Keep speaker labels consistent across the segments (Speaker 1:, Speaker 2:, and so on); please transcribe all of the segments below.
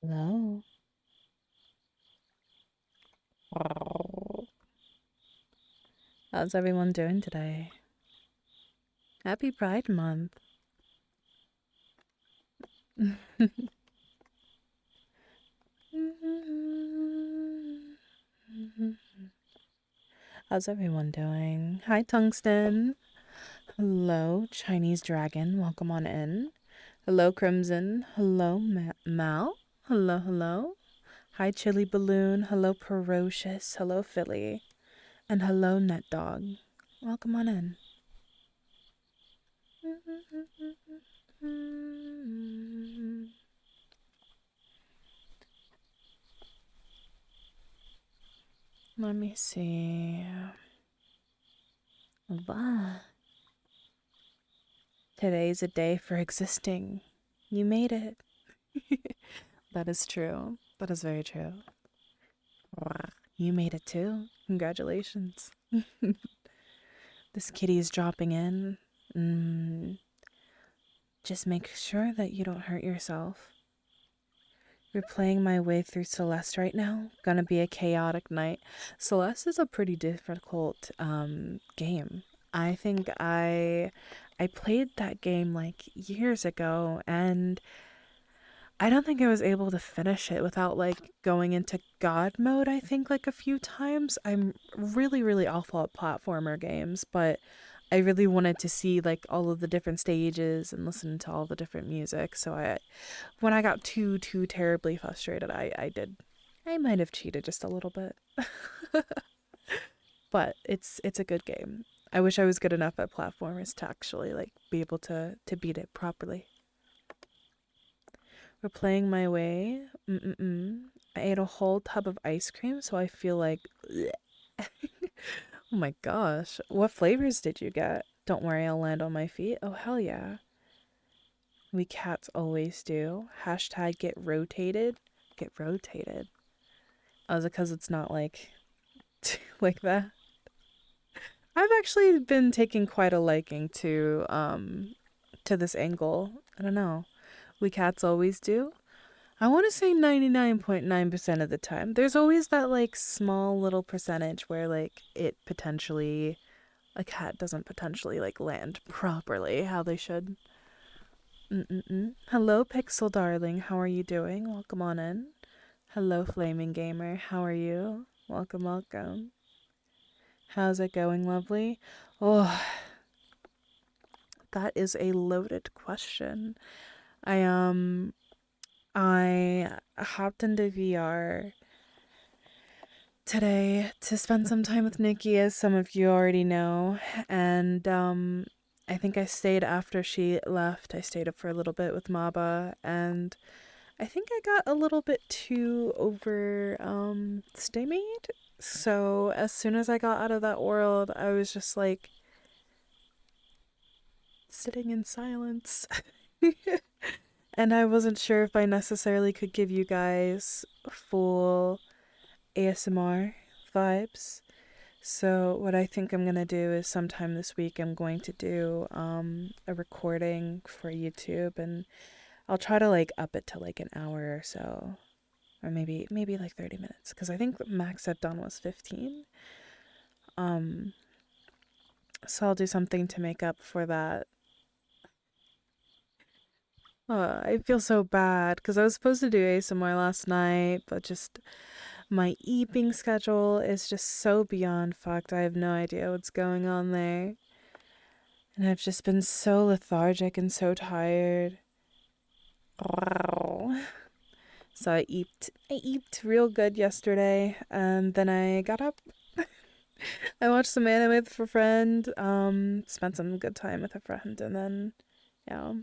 Speaker 1: Hello. How's everyone doing today? Happy Pride Month. How's everyone doing? Hi, Tungsten. Hello, Chinese Dragon. Welcome on in. Hello, Crimson. Hello, Mal. Hello, hello. Hi, Chili Balloon. Hello, Ferocious. Hello, Philly. And hello, Net Dog. Welcome on in. Let me see. Wow. Today's a day for existing. You made it. That is true. That is very true. You made it too. Congratulations. This kitty is dropping in. Just make sure that you don't hurt yourself. We're playing my way through Celeste right now. Gonna be a chaotic night. Celeste is a pretty difficult game. I think I played that game like years ago, and I don't think I was able to finish it without like going into God mode, I think like a few times. I'm really, really awful at platformer games, but I really wanted to see like all of the different stages and listen to all the different music. So when I got too terribly frustrated, I might have cheated just a little bit. But it's a good game. I wish I was good enough at platformers to actually like be able to beat it properly. We're playing my way. I ate a whole tub of ice cream, so I feel like oh my gosh. What flavors did you get? Don't worry, I'll land on my feet. Oh hell yeah. We cats always do. Hashtag get rotated. Get rotated. Oh, is it because it's not like like that? I've actually been taking quite a liking to this angle. I don't know. We cats always do. I want to say 99.9% of the time. There's always that like small little percentage where like it potentially a cat doesn't potentially like land properly how they should. Hello, Pixel Darling. How are you doing? Welcome on in. Hello, Flaming Gamer. How are you? Welcome, welcome. How's it going, lovely? Oh, that is a loaded question. I hopped into VR today to spend some time with Nikki, as some of you already know, and I think I stayed after she left. I stayed up for a little bit with Maba, and I think I got a little bit too over stymied. So as soon as I got out of that world, I was just like sitting in silence. And I wasn't sure if I necessarily could give you guys full ASMR vibes. So what I think I'm going to do is sometime this week I'm going to do a recording for YouTube, and I'll try to like up it to like an hour or so, or maybe like 30 minutes, cuz I think the max I've done was 15. Um so I'll do something to make up for that. I feel so bad because I was supposed to do ASMR last night, but just my eating schedule is just so beyond fucked. I have no idea what's going on there. And I've just been so lethargic and so tired. So I eat real good yesterday, and then I got up. I watched some anime with a friend, spent some good time with a friend, and then, yeah,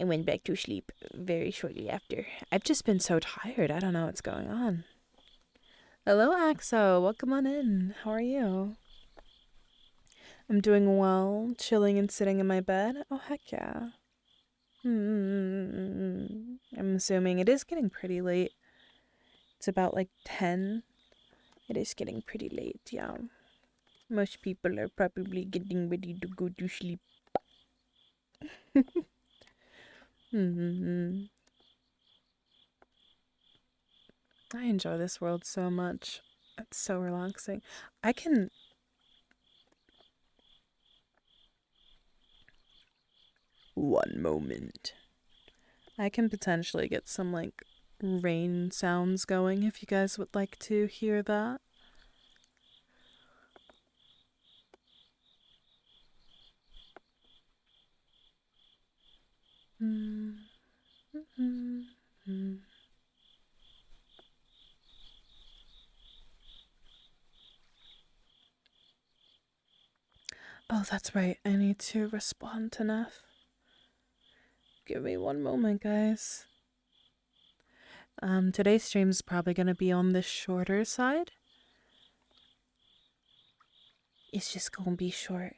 Speaker 1: I went back to sleep very shortly after. I've just been so tired. I don't know what's going on. Hello, Axo. Welcome on in. How are you? I'm doing well, chilling and sitting in my bed. Oh, heck yeah. I'm assuming it is getting pretty late. It's about like 10. It is getting pretty late, yeah. Most people are probably getting ready to go to sleep. I enjoy this world so much. It's so relaxing. I can. One moment. I can potentially get some like rain sounds going if you guys would like to hear that. Mm-hmm. Oh, that's right. I need to respond to Neff. Give me one moment, guys. Today's stream is probably gonna be on the shorter side. It's just gonna be short.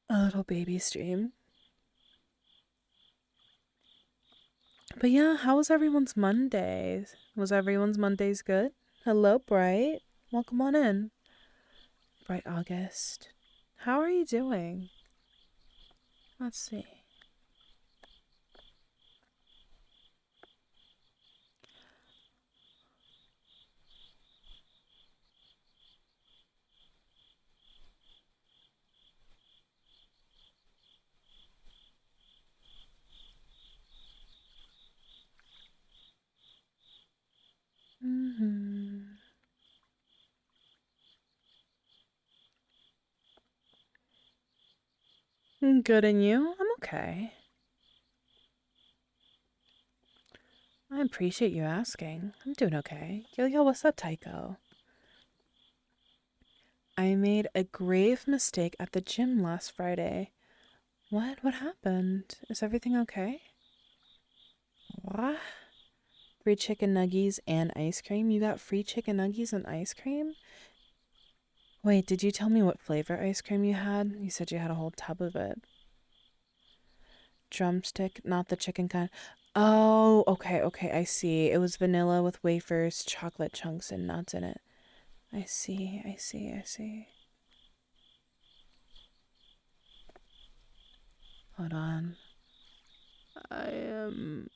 Speaker 1: A little baby stream. But yeah, how was everyone's Mondays? Was everyone's Mondays good? Hello, Bright. Welcome on in. Bright August. How are you doing? Let's see. Mm-hmm. Good, and you? I'm okay. I appreciate you asking. I'm doing okay. Yo, what's up, Tycho? I made a grave mistake at the gym last Friday. What? What happened? Is everything okay? What? Free chicken nuggies and ice cream? You got free chicken nuggies and ice cream? Wait, did you tell me what flavor ice cream you had? You said you had a whole tub of it. Drumstick, not the chicken kind. Oh, okay, I see. It was vanilla with wafers, chocolate chunks, and nuts in it. I see. Hold on. I am.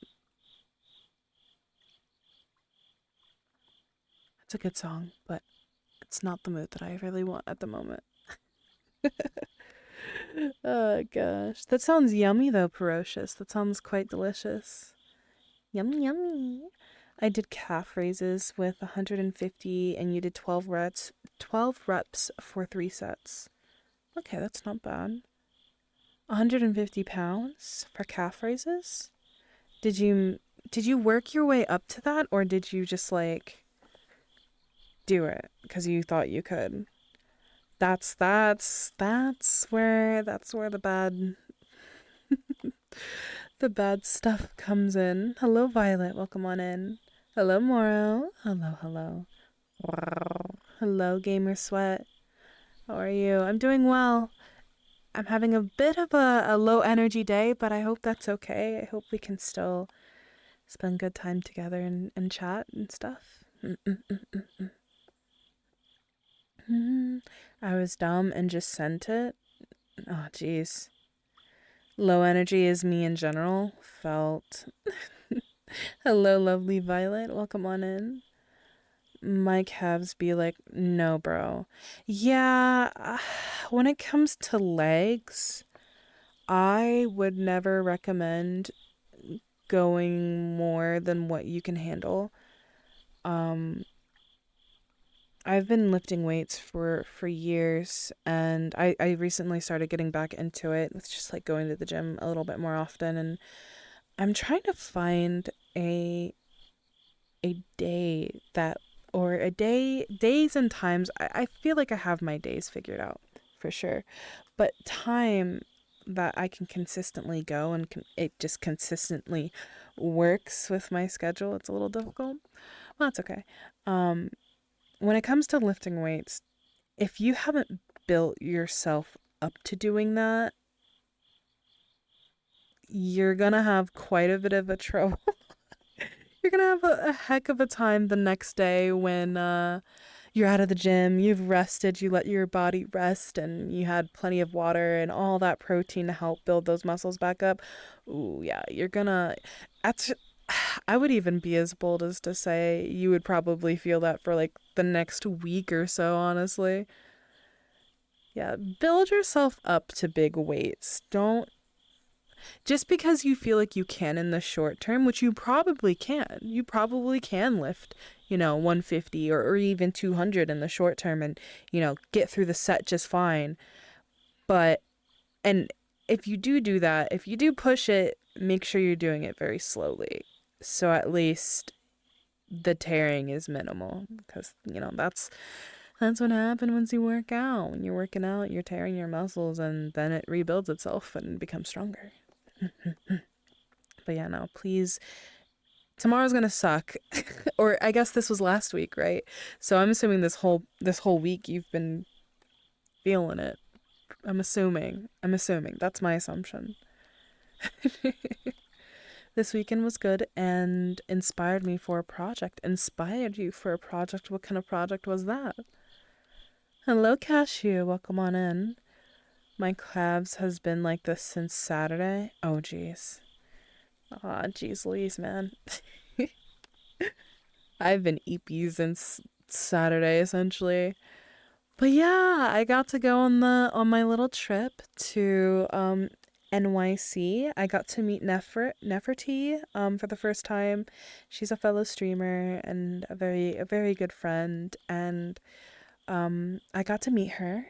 Speaker 1: It's a good song, but it's not the mood that I really want at the moment. Oh gosh. That sounds yummy though, Ferocious. That sounds quite delicious. Yummy. I did calf raises with 150 and you did 12 reps for 3 sets. Okay, that's not bad. 150 pounds for calf raises? Did you work your way up to that or did you just like do it because you thought you could? That's where the bad stuff comes in. Hello, Violet. Welcome on in. Hello, Moro. Hello. Hello, Gamer Sweat. How are you? I'm doing well. I'm having a bit of a low energy day, but I hope that's okay. I hope we can still spend good time together and chat and stuff. I was dumb and just sent it. Oh, jeez. Low energy is me in general. Felt. Hello, lovely Violet. Welcome on in. My calves be like, no, bro. Yeah, when it comes to legs, I would never recommend going more than what you can handle. I've been lifting weights for years, and I recently started getting back into it with just like going to the gym a little bit more often, and I'm trying to find a day that or a day days and times. I feel like I have my days figured out for sure, but time that I can consistently go and it just consistently works with my schedule. It's a little difficult. Well, that's okay. Um, when it comes to lifting weights, if you haven't built yourself up to doing that, you're gonna have quite a bit of a trouble. You're gonna have a heck of a time the next day when you're out of the gym, you've rested, you let your body rest, and you had plenty of water and all that protein to help build those muscles back up. Ooh, yeah, you're gonna. That's I would even be as bold as to say you would probably feel that for like the next week or so, honestly. Yeah, build yourself up to big weights. Don't just because you feel like you can in the short term, which you probably can. You probably can lift, 150 or even 200 in the short term and, get through the set just fine. But and if you do that, if you do push it, make sure you're doing it very slowly. So at least the tearing is minimal because that's what happens once you work out. When you're working out, you're tearing your muscles and then it rebuilds itself and becomes stronger. But yeah, no, please. Tomorrow's gonna suck, or I guess this was last week, right? So I'm assuming this whole week you've been feeling it. I'm assuming. That's my assumption. This weekend was good and inspired me for a project. Inspired you for a project? What kind of project was that? Hello, Cashew. Welcome on in. My calves has been like this since Saturday. Oh, jeez. Ah, jeez Louise, man. I've been eepy since Saturday, essentially. But yeah, I got to go on my little trip to NYC. I got to meet Nefertiti for the first time. She's a fellow streamer and a very good friend, and I got to meet her,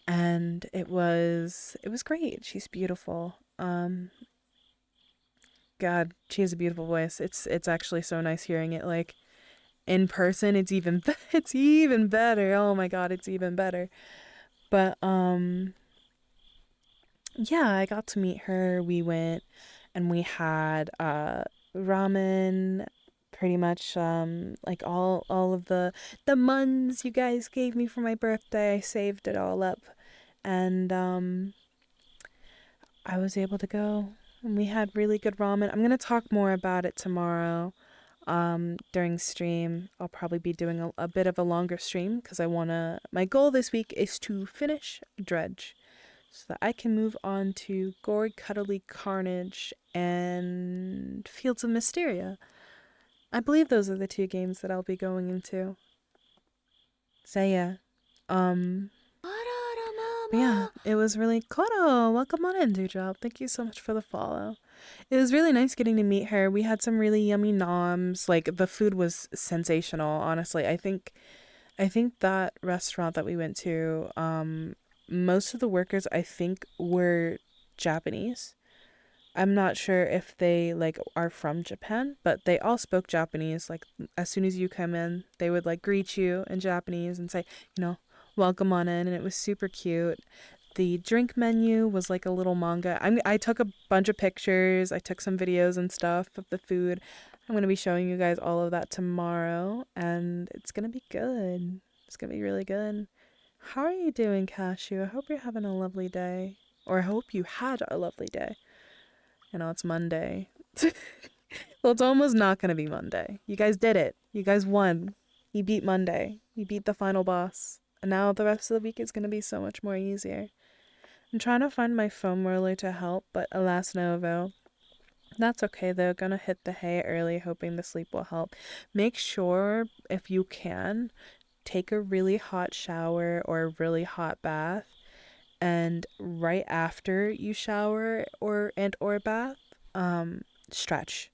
Speaker 1: and it was great. She's beautiful. God, she has a beautiful voice. It's actually so nice hearing it like in person. It's even better. Oh my god, it's even better. But yeah, I got to meet her. We went and we had ramen, pretty much like all of the muns you guys gave me for my birthday. I saved it all up, and I was able to go and we had really good ramen. I'm going to talk more about it tomorrow. During stream, I'll probably be doing a bit of a longer stream because my goal this week is to finish Dredge so that I can move on to Gory Cuddly Carnage and Fields of Mysteria. I believe those are the two games that I'll be going into. So yeah. Um but yeah, it was really Koto. Welcome on in, Dewdrop. Thank you so much for the follow. It was really nice getting to meet her. We had some really yummy noms. Like the food was sensational, honestly. I think that restaurant that we went to, most of the workers I think were Japanese. I'm not sure if they like are from Japan, but they all spoke Japanese. Like as soon as you come in, they would like greet you in Japanese and say, welcome on in, and it was super cute. The drink menu was like a little manga. I took a bunch of pictures. I took some videos and stuff of the food. I'm going to be showing you guys all of that tomorrow, and it's going to be good. It's going to be really good. How are you doing, Cashew? I hope you're having a lovely day. Or I hope you had a lovely day. It's Monday. Well, it's almost not going to be Monday. You guys did it. You guys won. You beat Monday. You beat the final boss. And now the rest of the week is going to be so much more easier. I'm trying to find my foam roller to help, but alas no avail. That's okay though, gonna hit the hay early, hoping the sleep will help. Make sure, if you can, take a really hot shower or a really hot bath, and right after you shower or bath, stretch.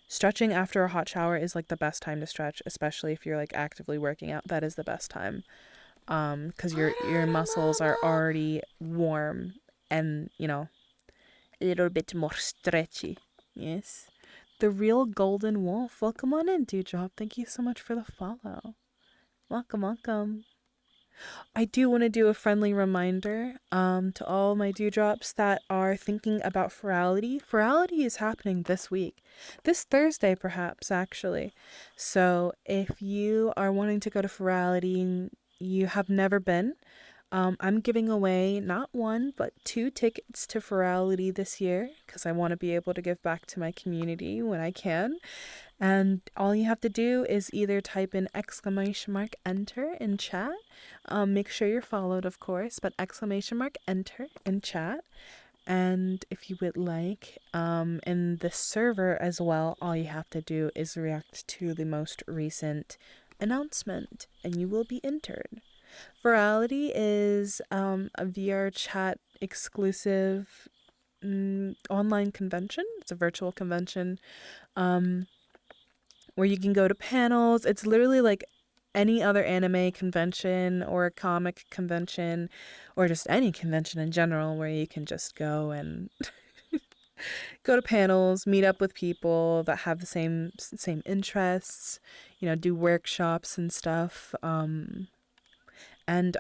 Speaker 1: Stretching after a hot shower is like the best time to stretch, especially if you're like actively working out. That is the best time. Because your muscles are already warm and a little bit more stretchy. Yes. The real golden wolf. Welcome on in, Dewdrop. Thank you so much for the follow. Welcome, welcome. I do want to do a friendly reminder to all my dewdrops that are thinking about Ferality. Ferality is happening this week. This Thursday, perhaps, actually. So if you are wanting to go to Ferality and you have never been, I'm giving away not one, but 2 tickets to Ferality this year because I want to be able to give back to my community when I can. And all you have to do is either type in !enter in chat. Make sure you're followed, of course, but !enter in chat. And if you would like, in the server as well, all you have to do is react to the most recent announcement and you will be entered. Virality is a VR chat exclusive online convention. It's a virtual convention um, where you can go to panels. It's literally like any other anime convention or a comic convention or just any convention in general where you can just go and go to panels, meet up with people that have the same interests, do workshops and stuff. And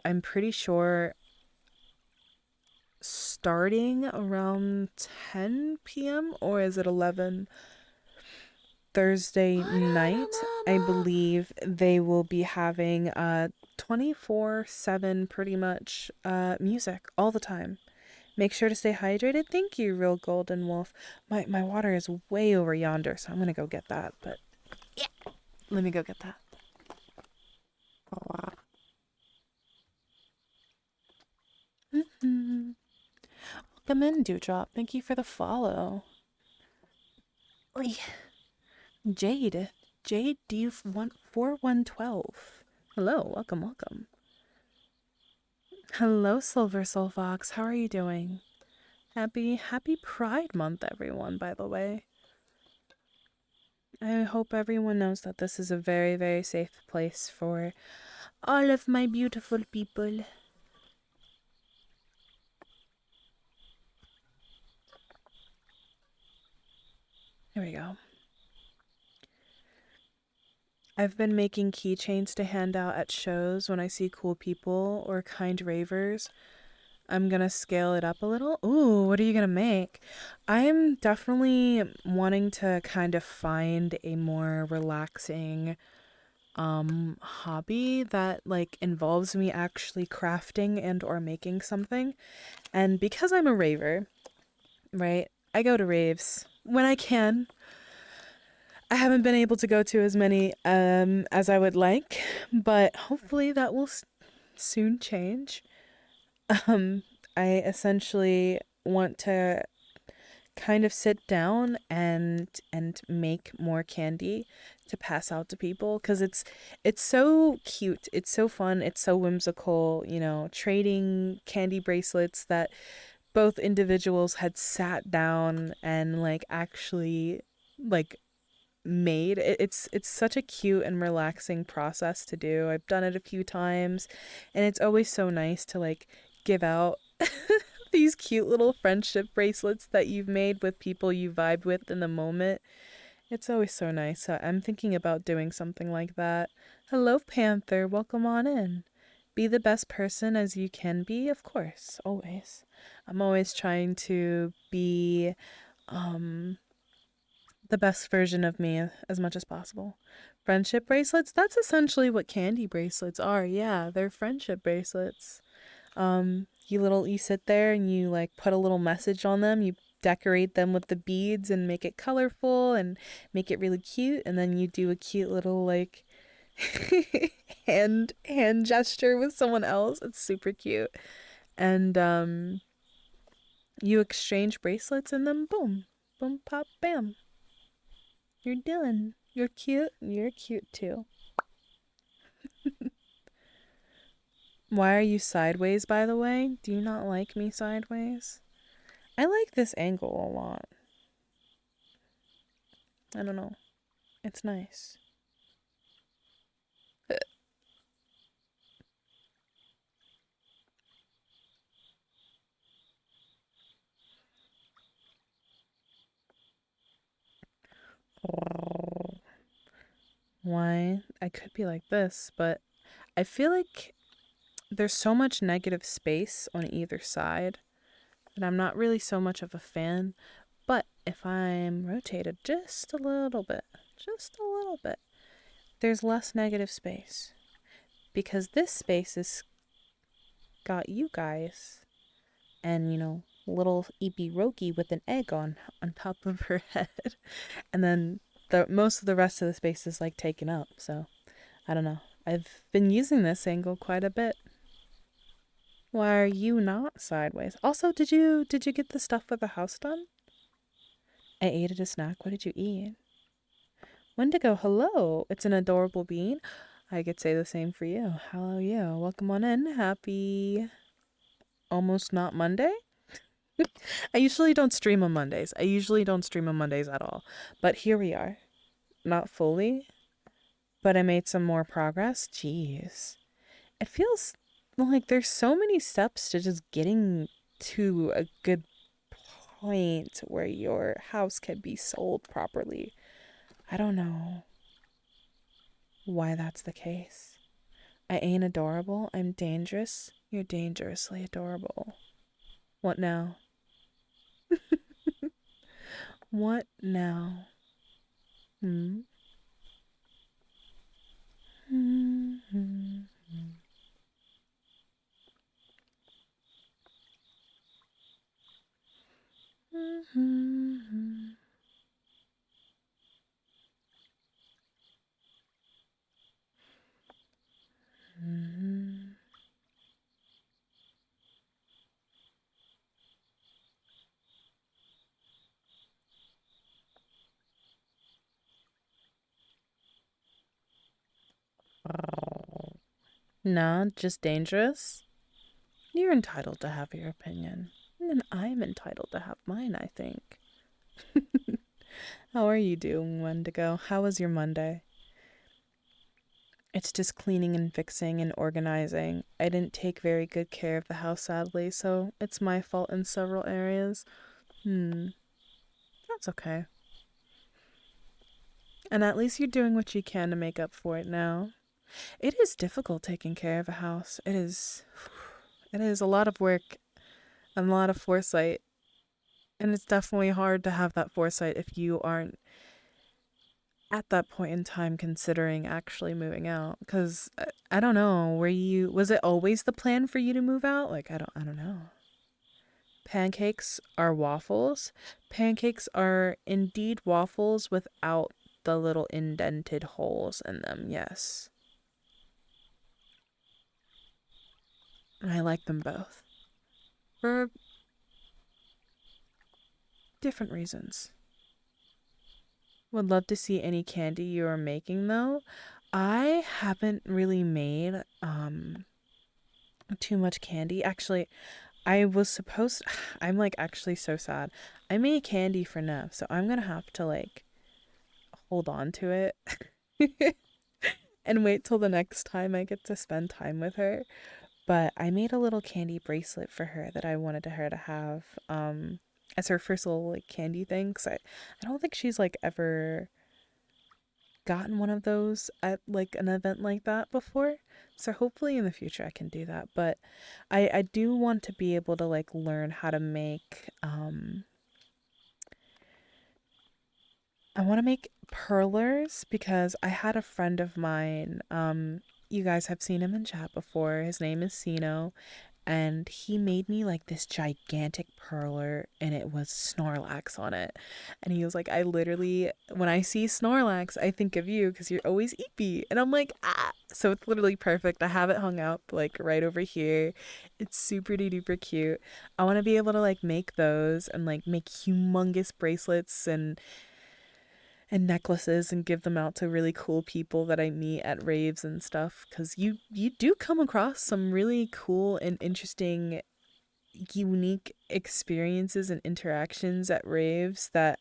Speaker 1: I'm pretty sure starting around 10 p.m. or is it 11 Thursday night, I believe they will be having 24/7 pretty much music all the time. Make sure to stay hydrated. Thank you, Real Golden Wolf. My water is way over yonder, so I'm gonna go get that. But yeah, let me go get that. Mm-hmm. Welcome in, Dewdrop. Thank you for the follow. Oy. Jade. Jade, do you want 4112? Hello, welcome. Hello, Silver Soul Fox. How are you doing? Happy Pride Month, everyone, by the way. I hope everyone knows that this is a very, very safe place for all of my beautiful people. Here we go. I've been making keychains to hand out at shows when I see cool people or kind ravers. I'm gonna scale it up a little. Ooh, what are you gonna make? I'm definitely wanting to kind of find a more relaxing hobby that like involves me actually crafting and or making something. And because I'm a raver, right? I go to raves when I can. I haven't been able to go to as many as I would like, but hopefully that will soon change. Um I essentially want to kind of sit down and make more candy to pass out to people because it's so cute, it's so fun, it's so whimsical, trading candy bracelets that both individuals had sat down and like actually like made. It's such a cute and relaxing process to do. I've done it a few times and it's always so nice to like give out these cute little friendship bracelets that you've made with people you vibe with in the moment. It's always so nice. So I'm thinking about doing something like that. Hello, Panther. Welcome on in. Be the best person as you can be, of course, always. I'm always trying to be the best version of me as much as possible. Friendship bracelets, that's essentially what candy bracelets are. Yeah, they're friendship bracelets. You sit there and you like put a little message on them. You decorate them with the beads and make it colorful and make it really cute, and then you do a cute little like hand gesture with someone else. It's super cute. And you exchange bracelets and then boom, boom pop bam. You're done. You're cute. You're cute too. Why are you sideways, by the way? Do you not like me sideways? I like this angle a lot. I don't know. It's nice. Why? I could be like this, but I feel like there's so much negative space on either side that I'm not really so much of a fan. But if I'm rotated just a little bit, there's less negative space. Because this space has got you guys and, little Eepy Roki with an egg on top of her head. And then most of the rest of the space is like taken up. So I don't know. I've been using this angle quite a bit. Why are you not sideways? Also, did you get the stuff with the house done? I ate at a snack. What did you eat? Wendigo, hello. It's an adorable bean. I could say the same for you. Hello, you. Welcome on in. Happy almost not Monday. I usually don't stream on Mondays. I usually don't stream on Mondays at all. But here we are. Not fully, but I made some more progress. Jeez. It feels like there's so many steps to just getting to a good point where your house can be sold properly. I don't know why that's the case. I ain't adorable. I'm dangerous. You're dangerously adorable. What now? What now? Hmm? Nah, just dangerous. You're entitled to have your opinion. And I'm entitled to have mine, I think. How are you doing, Wendigo? How was your Monday? It's just cleaning and fixing and organizing. I didn't take very good care of the house, sadly, so it's my fault in several areas. That's okay. And at least you're doing what you can to make up for it now. It is difficult taking care of a house. It is. It is a lot of work and a lot of foresight. And it's definitely hard to have that foresight if you aren't at that point in time considering actually moving out. Because I don't know, was it always the plan for you to move out? Like, I don't know. Pancakes are waffles. Pancakes are indeed waffles without the little indented holes in them, yes. And I like them both. For different reasons. Would love to see any candy you are making though. I haven't really made too much candy. Actually, I was supposed I'm like actually so sad. I made candy for Nev, so I'm going to have to like hold on to it and wait till the next time I get to spend time with her. But I made a little candy bracelet for her that I wanted her to have as her first little like candy thing. Cause I don't think she's like ever gotten one of those at like an event like that before. So hopefully in the future I can do that. But I do want to be able to like learn how to make I want to make perlers because I had a friend of mine you guys have seen him in chat before. His name is Sino, and he made me like this gigantic perler and it was Snorlax on it. And he was like, I literally, when I see Snorlax, I think of you because you're always eepy. And I'm like, ah. So it's literally perfect. I have it hung up like right over here. It's super duper cute. I want to be able to like make those and like make humongous bracelets and necklaces and give them out to really cool people that I meet at raves and stuff, cuz you do come across some really cool and interesting unique experiences and interactions at raves that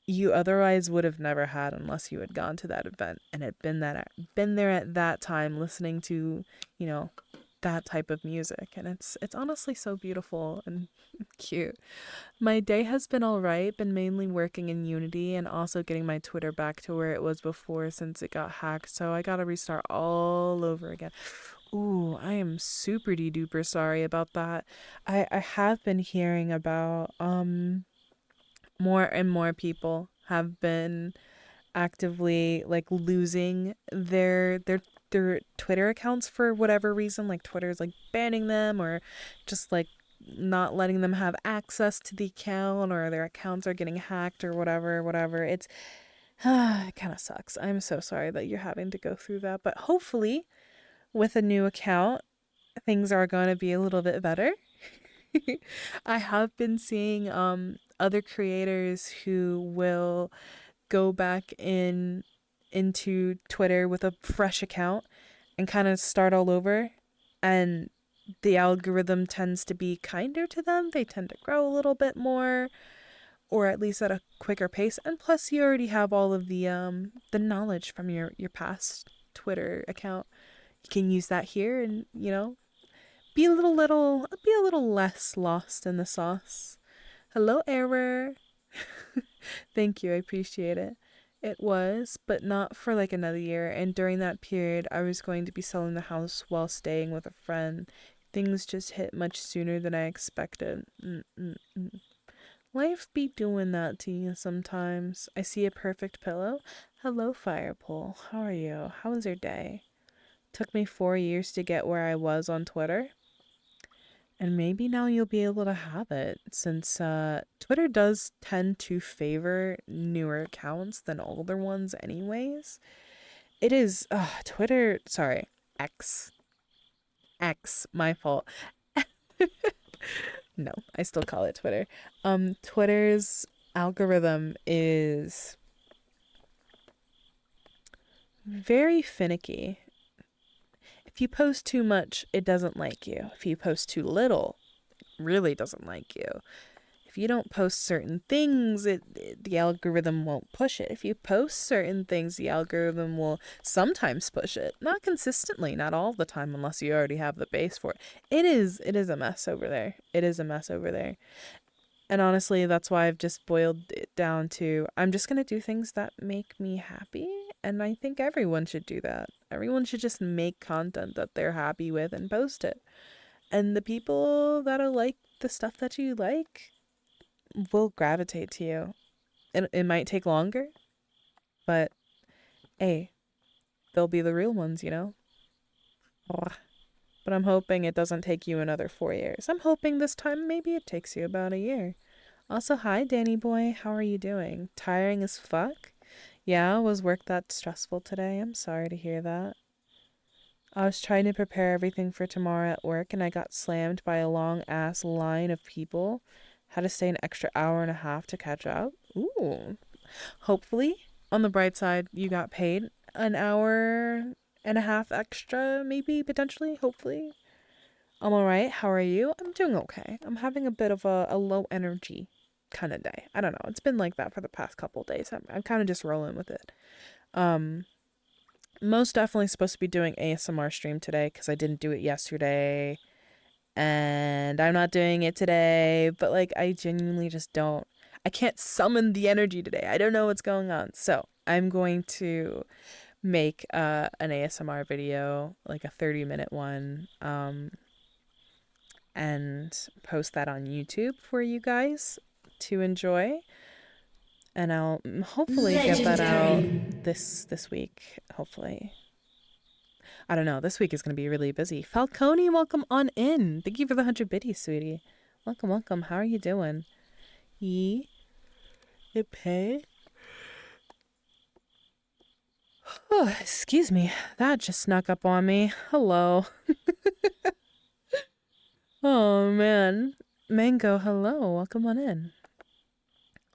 Speaker 1: you otherwise would have never had unless you had gone to that event and had been there at that time listening to, you know, that type of music. And it's honestly so beautiful and cute. My day has been all right, been mainly working in Unity and also getting my Twitter back to where it was before since it got hacked. So I gotta restart all over again. Ooh, I am super duper sorry about that. I have been hearing about more and more people have been actively like losing their Twitter accounts for whatever reason. Like Twitter's like banning them or just like not letting them have access to the account, or their accounts are getting hacked or whatever. It's it kind of sucks. I'm so sorry that you're having to go through that, but hopefully with a new account things are going to be a little bit better. I have been seeing other creators who will go back into Twitter with a fresh account and kind of start all over, and the algorithm tends to be kinder to them. They tend to grow a little bit more, or at least at a quicker pace. And plus, you already have all of the knowledge from your past Twitter account. You can use that here, and be a little less lost in the sauce. Hello, error. Thank you, I appreciate it. It was, but not for like another year. And during that period, I was going to be selling the house while staying with a friend. Things just hit much sooner than I expected. Mm-mm-mm. Life be doing that to you sometimes. I see a perfect pillow. Hello, Firepole. How are you? How was your day? Took me 4 years to get where I was on Twitter. And maybe now you'll be able to have it, since Twitter does tend to favor newer accounts than older ones, anyways. It is Twitter. Sorry, X. X. My fault. No, I still call it Twitter. Twitter's algorithm is very finicky. If you post too much, it doesn't like you. If you post too little, it really doesn't like you. If you don't post certain things, the algorithm won't push it. If you post certain things, the algorithm will sometimes push it. Not consistently, not all the time, unless you already have the base for it. It is a mess over there. It is a mess over there. And honestly, that's why I've just boiled it down to I'm just going to do things that make me happy. And I think everyone should do that. Everyone should just make content that they're happy with and post it. And the people that'll like the stuff that you like will gravitate to you. It might take longer, but hey, they'll be the real ones. But I'm hoping it doesn't take you another 4 years. I'm hoping this time maybe it takes you about a year. Also, hi, Danny boy. How are you doing? Tiring as fuck? Yeah, was work that stressful today? I'm sorry to hear that. I was trying to prepare everything for tomorrow at work and I got slammed by a long ass line of people. Had to stay an extra hour and a half to catch up. Ooh. Hopefully, on the bright side, you got paid an hour and a half extra, maybe, potentially, hopefully. I'm alright. How are you? I'm doing okay. I'm having a bit of a low energy kind of day. I don't know. It's been like that for the past couple days. I'm kind of just rolling with it. Um, Most definitely supposed to be doing ASMR stream today because I didn't do it yesterday. And I'm not doing it today. But like, I genuinely just don't. I can't summon the energy today. I don't know what's going on. So I'm going to make an ASMR video, like a 30-minute one, and post that on YouTube for you guys to enjoy. And I'll hopefully get that out
Speaker 2: Legendary.
Speaker 1: this week. Hopefully, I don't know. This week is gonna be really busy. Falcone, welcome on in. Thank you for the 100 biddies, sweetie. Welcome, welcome. How are you doing? Ye, pay. Oh, excuse me. That just snuck up on me. Hello. Oh man. Mango, hello. Welcome on in.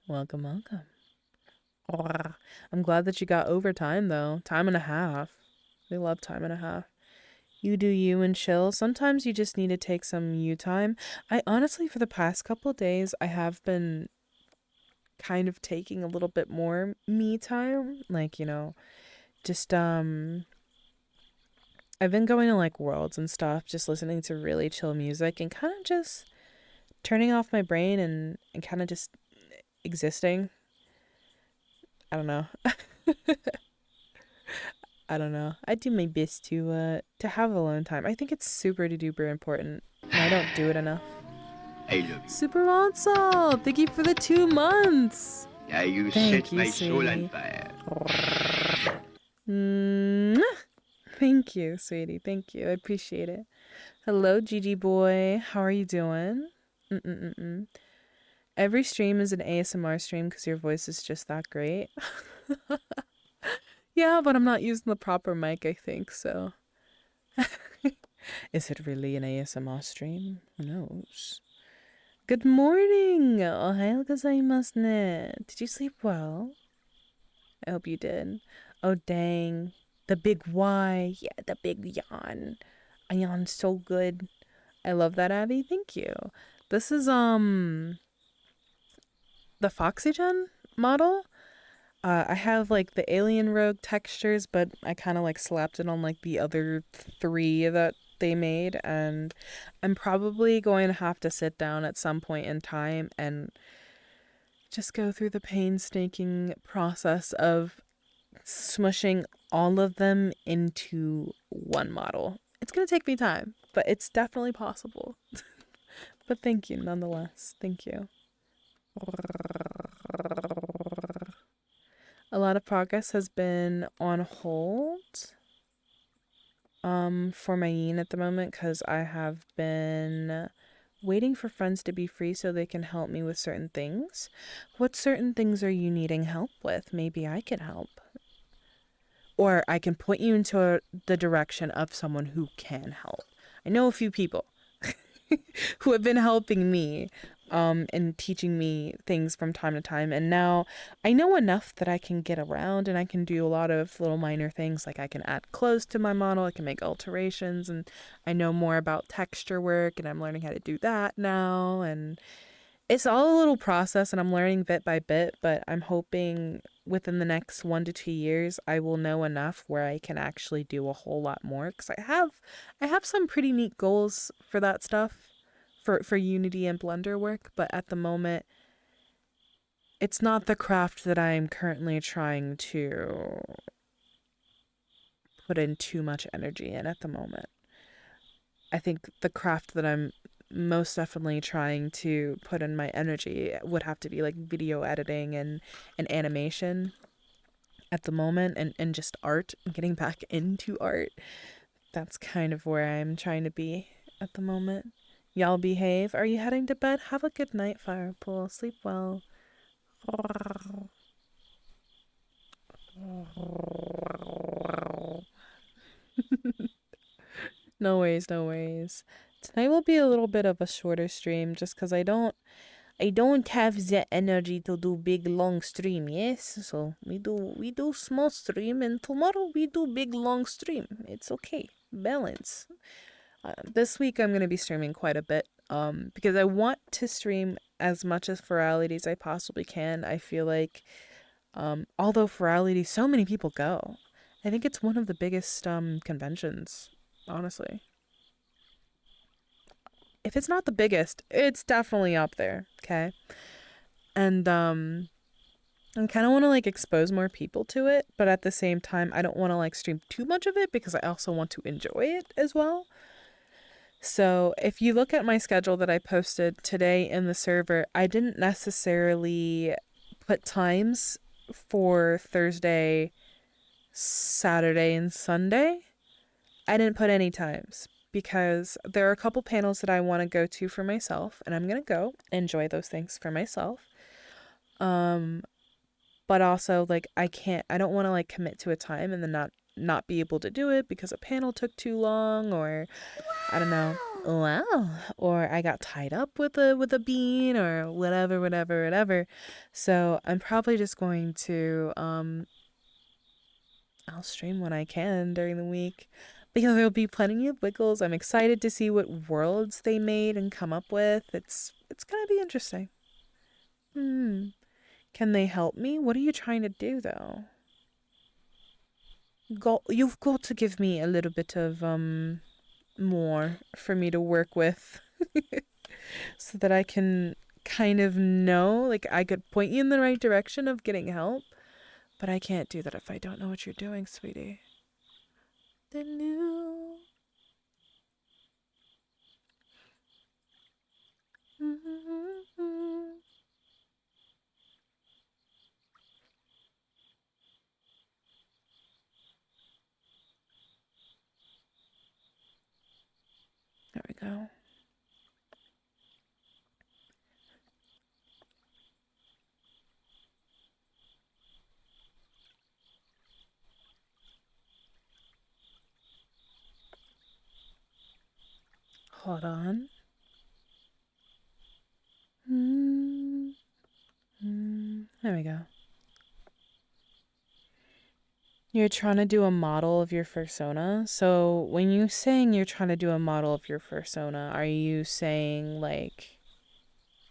Speaker 1: Welcome, welcome. Oh, I'm glad that you got overtime though. Time and a half. We love time and a half. You do you and chill. Sometimes you just need to take some you time. I honestly, for the past couple days, I have been kind of taking a little bit more me time. Like, just I've been going to like worlds and stuff, just listening to really chill music and kind of just turning off my brain and kind of just existing. I don't know. I don't know. I do my best to have alone time. I think it's super duper important, and I don't do it enough.
Speaker 2: I love you.
Speaker 1: Super Monsal, thank you for the 2 months.
Speaker 2: Yeah, you
Speaker 1: Thank
Speaker 2: set
Speaker 1: you,
Speaker 2: my soul on
Speaker 1: sweetie.
Speaker 2: fire.
Speaker 1: Mwah. Thank you, sweetie. Thank you. I appreciate it. Hello, Gigi boy. How are you doing? Mm-mm-mm-mm. Every stream is an ASMR stream because your voice is just that great. Yeah, but I'm not using the proper mic, I think, so. Is it really an ASMR stream? Who knows? Good morning! Ohayou gozaimasu ne. Did you sleep well? I hope you did. Oh, dang. The big Y. Yeah, the big yawn. I yawned so good. I love that, Abby. Thank you. This is, the Foxygen model. I have like the alien rogue textures, but I kind of like slapped it on like the other three that they made, and I'm probably going to have to sit down at some point in time and just go through the painstaking process of smushing all of them into one model. It's going to take me time, but it's definitely possible. But thank you nonetheless. Thank you. A lot of progress has been on hold for my yin at the moment because I have been waiting for friends to be free so they can help me with certain things. What certain things are you needing help with? Maybe I can help. Or I can point you into the direction of someone who can help. I know a few people who have been helping me and teaching me things from time to time. And now I know enough that I can get around and I can do a lot of little minor things. Like I can add clothes to my model, I can make alterations, and I know more about texture work and I'm learning how to do that now. And it's all a little process and I'm learning bit by bit, but I'm hoping within the next 1 to 2 years I will know enough where I can actually do a whole lot more because I have some pretty neat goals for that stuff for Unity and Blender work, but at the moment it's not the craft that I'm currently trying to put in too much energy in at the moment. I think the craft that I'm most definitely trying to put in my energy would have to be like video editing and animation at the moment, and just art, getting back into art. That's kind of where I'm trying to be at the moment. Y'all behave. Are you heading to bed? Have a good night, Firepool. Sleep well. No worries, no worries. Tonight will be a little bit of a shorter stream just because I don't have the energy to do big long stream, yes? So we do small stream and tomorrow we do big long stream. It's okay. Balance. This week I'm gonna be streaming quite a bit. Because I want to stream as much as Ferality as I possibly can. I feel like although Ferality so many people go, I think it's one of the biggest conventions, honestly. If it's not the biggest, it's definitely up there, okay? And I kind of want to like expose more people to it, but at the same time, I don't want to like stream too much of it because I also want to enjoy it as well. So, if you look at my schedule that I posted today in the server, I didn't necessarily put times for Thursday, Saturday, and Sunday. I didn't put any times because there are a couple panels that I want to go to for myself, and I'm going to go enjoy those things for myself. Um, but also like I don't want to like commit to a time and then not be able to do it because a panel took too long, or I don't know. Wow. Or I got tied up with a bean or whatever, whatever, whatever. So I'm probably just going to I'll stream when I can during the week because there'll be plenty of wiggles. I'm excited to see what worlds they made and come up with. It's gonna be interesting. Hmm. Can they help me? What are you trying to do though? You've got to give me a little bit of more for me to work with so that I can kind of know, like I could point you in the right direction of getting help, but I can't do that if I don't know what you're doing, sweetie. The new. There we go. Hold on. Mm, there we go. You're trying to do a model of your persona. So when you're saying you're trying to do a model of your persona, are you saying like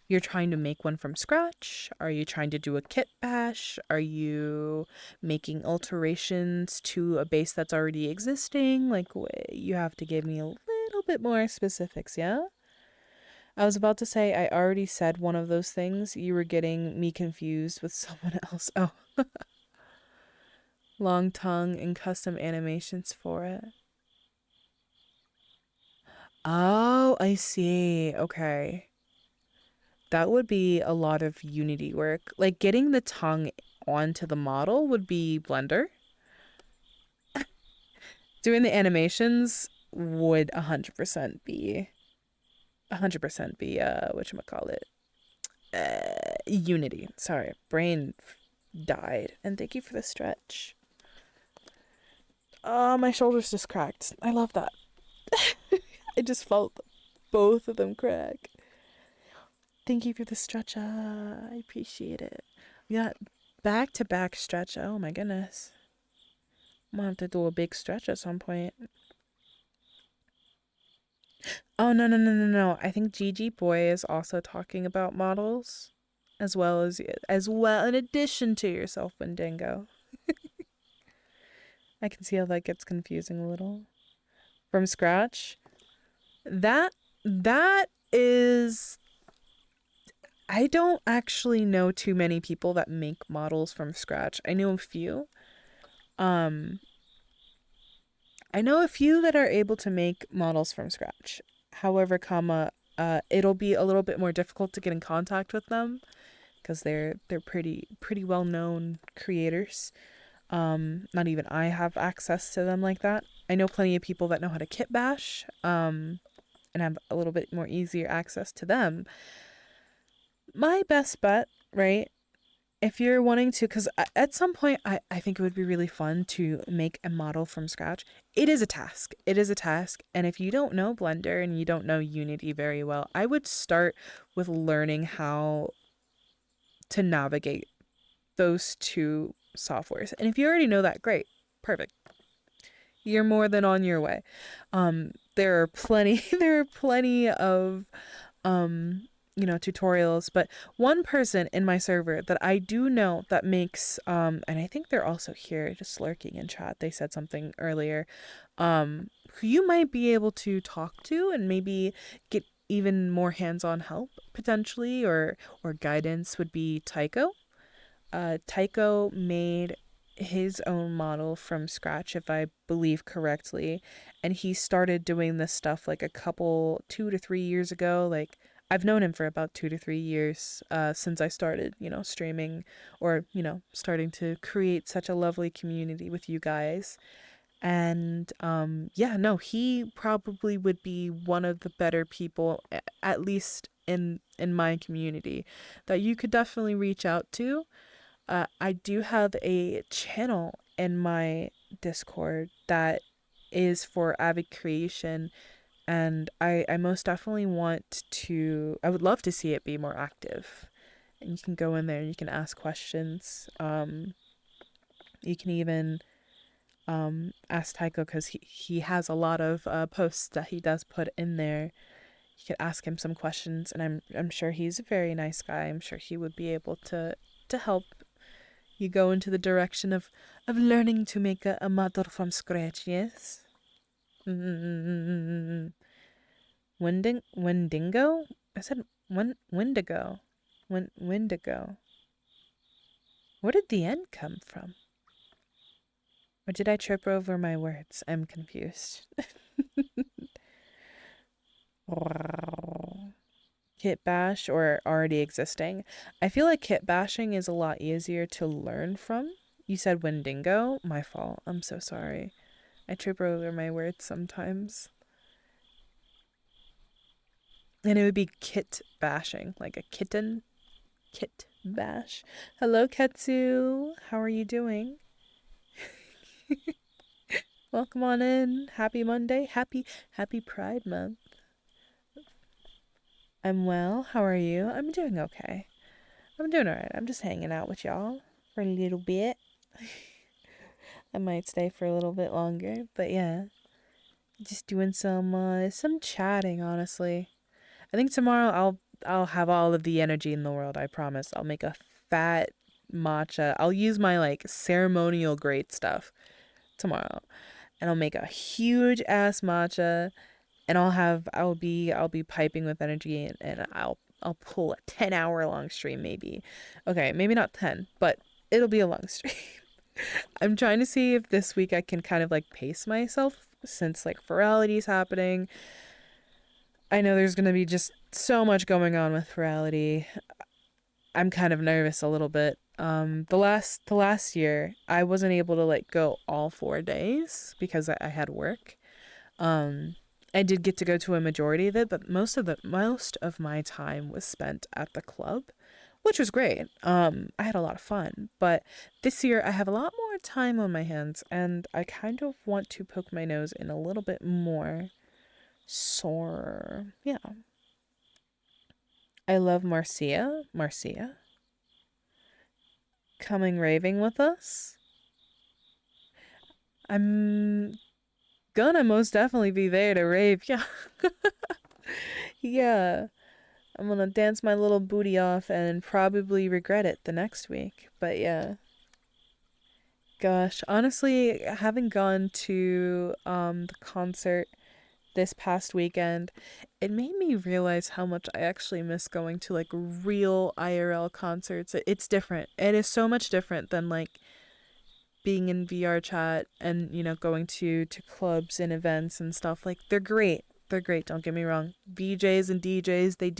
Speaker 1: you're trying to make one from scratch? Are you trying to do a kit bash? Are you making alterations to a base that's already existing? Like, you have to give me a little bit more specifics, yeah? I was about to say I already said one of those things. You were getting me confused with someone else. Oh, long tongue and custom animations for it. Oh, I see. Okay. That would be a lot of Unity work. Like getting the tongue onto the model would be Blender. Doing the animations would 100% be 100% be whatchamacallit. Unity. Sorry, brain died. And thank you for the stretch. Oh, my shoulders just cracked. I love that. I just felt both of them crack. Thank you for the stretch. I appreciate it. Yeah, back to back stretch. Oh my goodness. I'm gonna have to do a big stretch at some point. Oh no no no no no! I think Gigi Boy is also talking about models, as well in addition to yourself, Wendigo. I can see how that gets confusing a little. From scratch, that that is. I don't actually know too many people that make models from scratch. I know a few. Um, I know a few that are able to make models from scratch. However, it'll be a little bit more difficult to get in contact with them because they're pretty well known creators. Not even I have access to them like that. I know plenty of people that know how to kit bash, and have a little bit more easier access to them. My best bet, right, if you're wanting to, because at some point I think it would be really fun to make a model from scratch. It is a task. It is a task. And if you don't know Blender and you don't know Unity very well, I would start with learning how to navigate those two softwares. And if you already know that, great. Perfect. You're more than on your way. There are plenty there are plenty of tutorials, but one person in my server that I do know that makes and I think they're also here just lurking in chat. They said something earlier. Who you might be able to talk to and maybe get even more hands-on help potentially or guidance would be Tycho. Tycho made his own model from scratch, if I believe correctly, and he started doing this stuff like 2 to 3 years ago. Like I've known him for about 2 to 3 years since I started, streaming or starting to create such a lovely community with you guys. And yeah, no, he probably would be one of the better people, at least in my community, that you could definitely reach out to. I do have a channel in my Discord that is for avid creation, and I most definitely I would love to see it be more active. And you can go in there and you can ask questions. You can even ask Tycho because he has a lot of posts that he does put in there. You could ask him some questions, and I'm sure he's a very nice guy. I'm sure he would be able to help you go into the direction of learning to make a model from scratch, yes? Mm-mm-mm-mm-mm. Wendigo? I said Wendigo. Wendigo. Where did the N come from? Or did I trip over my words? I'm confused. Kit bash or already existing? I feel like kit bashing is a lot easier to learn from. You said Wendigo? My fault. I'm so sorry. I trip over my words sometimes. And it would be kit bashing, like a kitten. Kit bash. Hello, Ketsu. How are you doing? Welcome on in. Happy Monday. Happy Pride Month. I'm well. How are you? I'm doing okay. I'm doing alright. I'm just hanging out with y'all for a little bit. I might stay for a little bit longer, but yeah, just doing some chatting. Honestly, I think tomorrow I'll have all of the energy in the world. I promise. I'll make a fat matcha. I'll use my like ceremonial grade stuff tomorrow, and I'll make a huge ass matcha and I'll be piping with energy and I'll pull a 10-hour long stream maybe. Okay, maybe not 10, but it'll be a long stream. I'm trying to see if this week I can kind of like pace myself since like virality's happening. I know there's going to be just so much going on with virality. I'm kind of nervous a little bit. The last year I wasn't able to like go all 4 days because I had work. Um, I did get to go to a majority of it, but most of my time was spent at the club, which was great. I had a lot of fun, but this year I have a lot more time on my hands, and I kind of want to poke my nose in a little bit more. So yeah, I love Marcia. Marcia coming raving with us. I'm gonna most definitely be there to rave. Yeah, yeah. I'm gonna dance my little booty off and probably regret it the next week. But yeah, gosh, honestly, having gone to the concert this past weekend, it made me realize how much I actually miss going to like real IRL concerts. It's different. It is so much different than like being in VR chat and going to clubs and events and stuff. Like they're great. They're great, don't get me wrong. VJs and DJs, they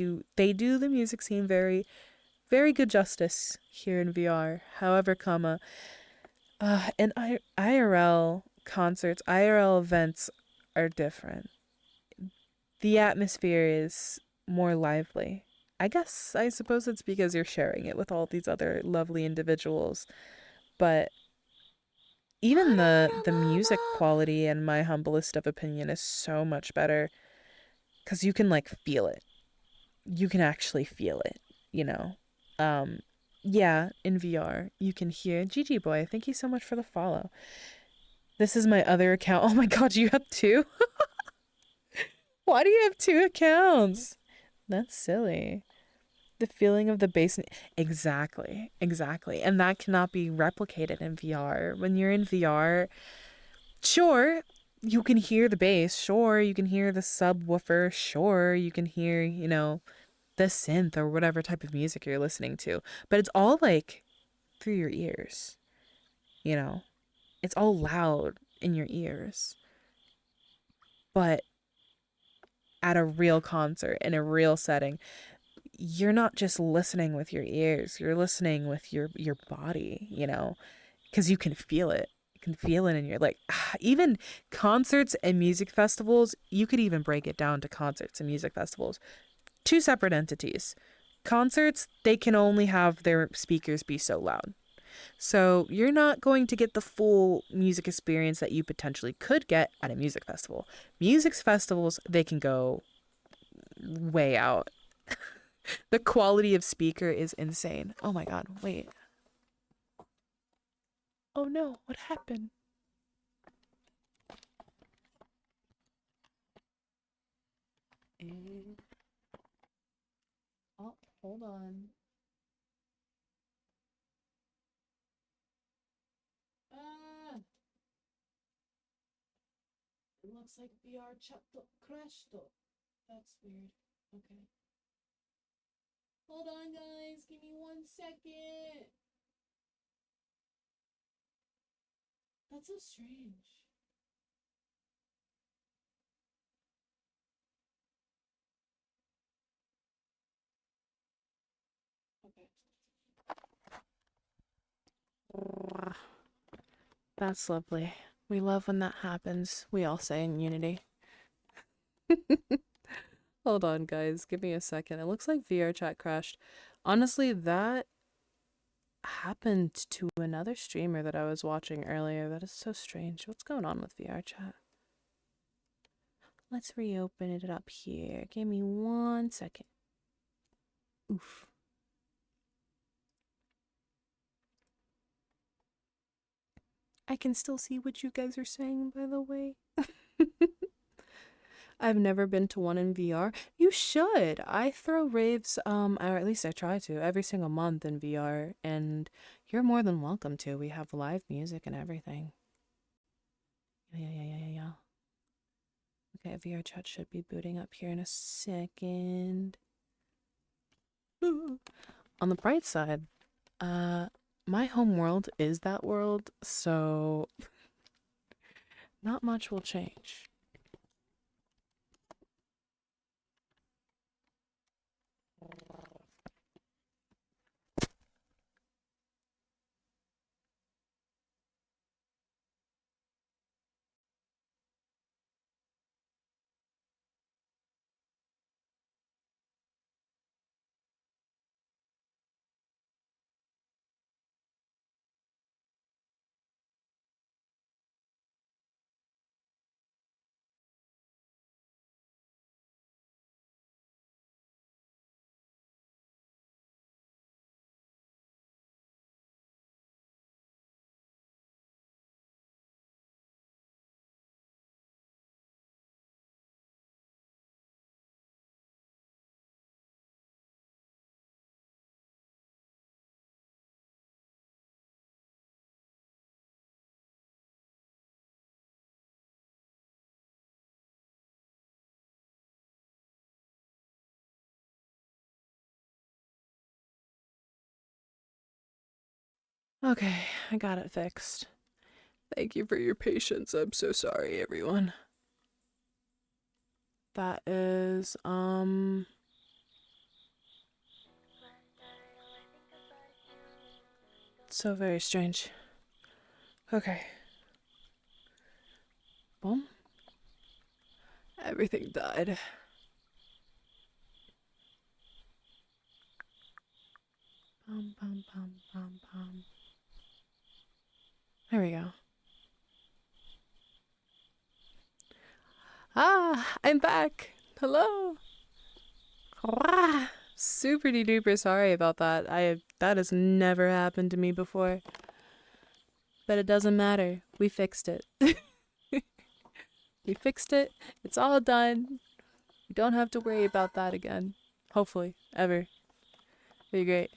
Speaker 1: do the music scene very good justice here in VR. However, and IRL concerts, IRL events are different. The atmosphere is more lively. I suppose it's because you're sharing it with all these other lovely individuals, but even the music quality, in my humblest of opinion, is so much better because you can like feel it. You can actually feel it, you know. Um yeah, in VR, you can hear GG boy, thank you so much for the follow. This is my other account. Oh my god, you have two? Why do you have two accounts? That's silly. The feeling of the bass. Exactly. Exactly. And that cannot be replicated in VR. When you're in VR, sure, you can hear the bass. Sure, you can hear the subwoofer. Sure, you can hear, the synth or whatever type of music you're listening to. But it's all like through your ears, you know? It's all loud in your ears. But at a real concert in a real setting, you're not just listening with your ears, you're listening with your body, because you can feel it. You can feel it in your like even concerts and music festivals, you could even break it down to concerts and music festivals. Two separate entities. Concerts, they can only have their speakers be so loud. So you're not going to get the full music experience that you potentially could get at a music festival. Music festivals, they can go way out. The quality of speaker is insane. Oh my god, wait. Oh no, what happened? Eh, Oh, hold on. Ah, it looks like VR chat crashed. That's weird. Okay. Hold on, guys. Give me 1 second. That's so strange. Okay. That's lovely. We love when that happens. We all say in Unity. Hold on, guys. Give me a second. It looks like VR chat crashed. Honestly, that happened to another streamer that I was watching earlier. That is so strange. What's going on with VR chat? Let's reopen it up here. Give me 1 second. Oof. I can still see what you guys are saying, by the way. I've never been to one in VR. You should. I throw raves, or at least I try to, every single month in VR, and you're more than welcome to. We have live music and everything. Yeah. Okay, VR chat should be booting up here in a second. On the bright side, my home world is that world, so not much will change. Okay, I got it fixed. Thank you for your patience. I'm so sorry, everyone. That is, so very strange. Okay. Boom. Everything died. Bum. There we go. Ah, I'm back. Hello. Super duper sorry about that. That has never happened to me before. But it doesn't matter. We fixed it. We fixed it. It's all done. We don't have to worry about that again. Hopefully, ever. Be great.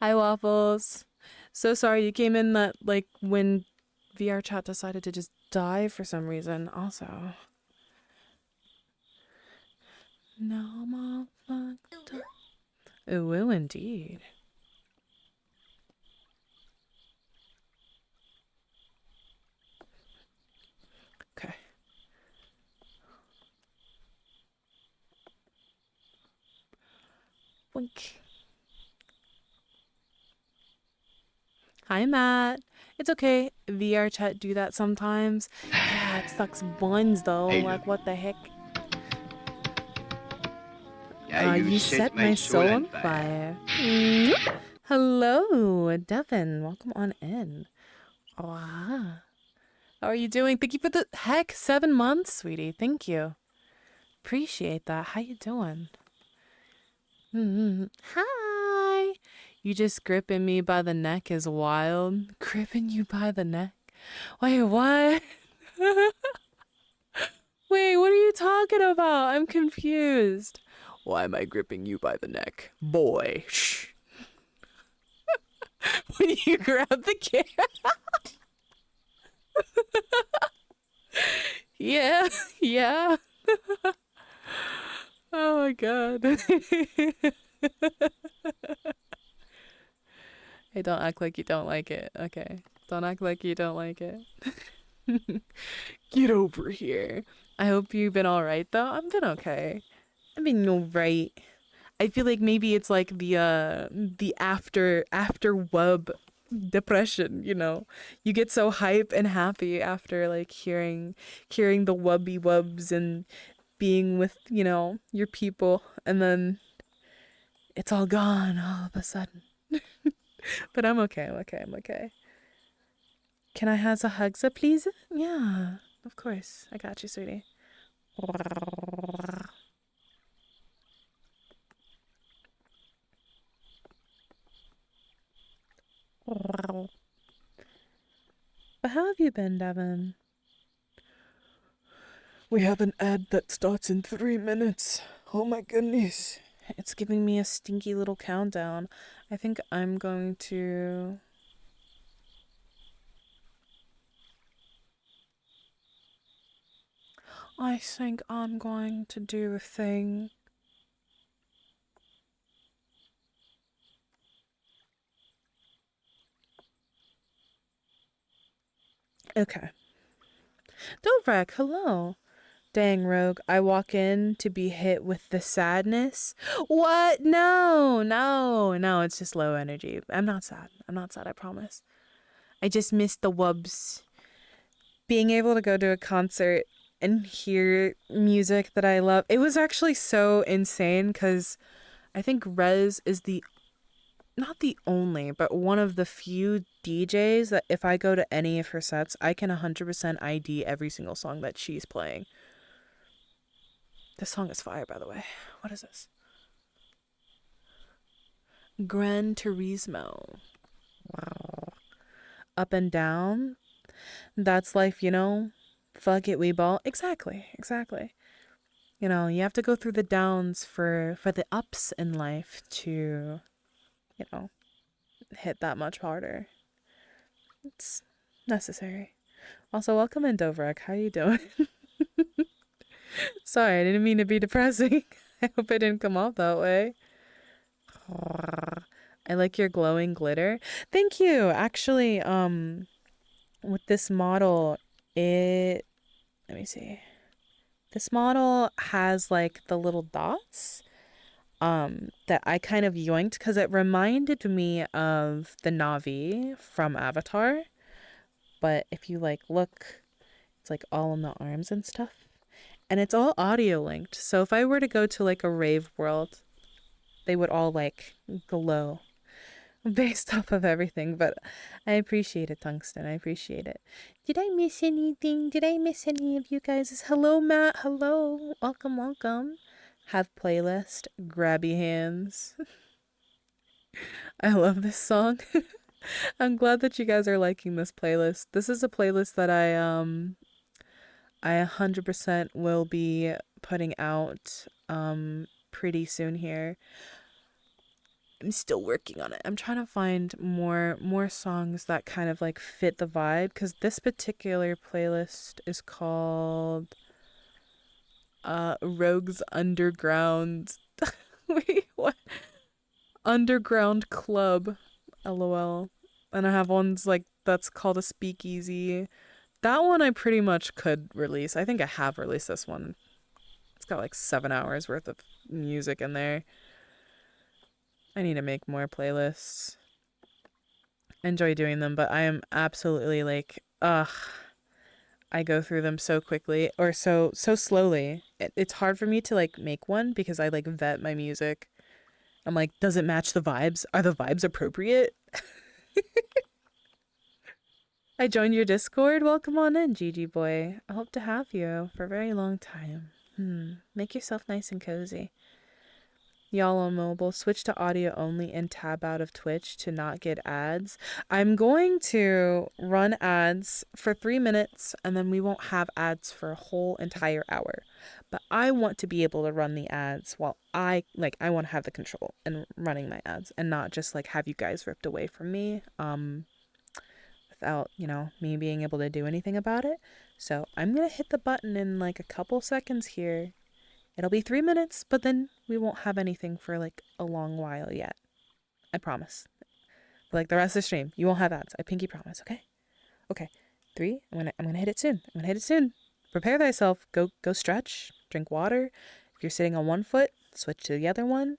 Speaker 1: Hi, Waffles. So sorry you came in that, like, when VR chat decided to just die for some reason, also. No more fucked up. Ooh, indeed. Okay. Wink. Hi, Matt. It's okay. VR chat do that sometimes. Yeah, it sucks buns though.
Speaker 2: Hey,
Speaker 1: Like, what the heck?
Speaker 2: You
Speaker 1: set
Speaker 2: set
Speaker 1: my
Speaker 2: my
Speaker 1: soul
Speaker 2: soul
Speaker 1: on
Speaker 2: on fire.
Speaker 1: fire. Hello, Devin. Welcome on in. Wow. How are you doing? Thank you for the 7 months, sweetie. Thank you. Appreciate that. How you doing? Hi. You just gripping me by the neck is wild. Gripping you by the neck? Wait, what? Wait, what are you talking about? I'm confused. Why am I gripping you by the neck? Boy, shh. When you grab the camera. Yeah, yeah. Oh my god. Hey, don't act like you don't like it. Okay. Don't act like you don't like it. Get over here. I hope you've been alright though. I've been okay. I've been alright. I feel like maybe it's like the after wub depression, you know. You get so hype and happy after like hearing the wubby wubs and being with, you know, your people, and then it's all gone all of a sudden. But I'm okay, I'm okay. Can I have a hugsa, please? Yeah, of course. I got you, sweetie. But how have you been, Devin? We have an ad that starts in 3 minutes. Oh my goodness. It's giving me a stinky little countdown. I think I'm going to. I think I'm going to do a thing. Okay. Dovrak, hello. Dang, Rogue, I walk in to be hit with the sadness. What? No, no, no, it's just low energy. I'm not sad. I'm not sad, I promise. I just miss the wubs. Being able to go to a concert and hear music that I love. It was actually so insane because I think Rez is the not the only, but one of the few DJs that if I go to any of her sets, I can 100% ID every single song that she's playing. This song is fire, by the way. What is this? Gran Turismo. Wow. Up and down. That's life, you know? Fuck it, we ball. Exactly, exactly. You know, you have to go through the downs for the ups in life to, you know, hit that much harder. It's necessary. Also, welcome in Dovrak. How you doing? Sorry, I didn't mean to be depressing. I hope it didn't come off that way. I like your glowing glitter. Thank you. Actually, with this model, it let me see. This model has like the little dots that I kind of yoinked because it reminded me of the Navi from Avatar. But if you like look, it's like all in the arms and stuff. And it's all audio linked. So if I were to go to like a rave world, they would all like glow based off of everything. But I appreciate it, Tungsten. I appreciate it. Did I miss anything? Did I miss any of you guys? Hello, Matt. Hello. Welcome, welcome. Have playlist. Grabby hands. I love this song. I'm glad that you guys are liking this playlist. This is a playlist that I 100% will be putting out pretty soon here. I'm still working on it. I'm trying to find more songs that kind of like fit the vibe cuz this particular playlist is called Rogues Underground. Wait, what? Underground Club. LOL. And I have ones like that's called a speakeasy. That one I pretty much could release. I think I have released this one. It's got like 7 hours worth of music in there. I need to make more playlists. Enjoy doing them, but I am absolutely like, ugh. I go through them so quickly or so slowly. It's hard for me to like make one because I like vet my music. I'm like, does it match the vibes? Are the vibes appropriate? I joined your Discord. Welcome on in, Gigi boy. I hope to have you for a very long time. Make yourself nice and cozy. Y'all on mobile, switch to audio only and tab out of Twitch to not get ads. I'm going to run ads for 3 minutes and then we won't have ads for a whole entire hour. But I want to be able to run the ads while I want to have the control in running my ads and not just like have you guys ripped away from me without, me being able to do anything about it. So I'm going to hit the button in like a couple seconds here. It'll be 3 minutes, but then we won't have anything for like a long while yet. I promise. But like the rest of the stream, you won't have ads. I pinky promise, okay? Okay. 3. I'm gonna hit it soon. I'm gonna hit it soon. Prepare thyself. Go stretch. Drink water. If you're sitting on one foot, switch to the other one.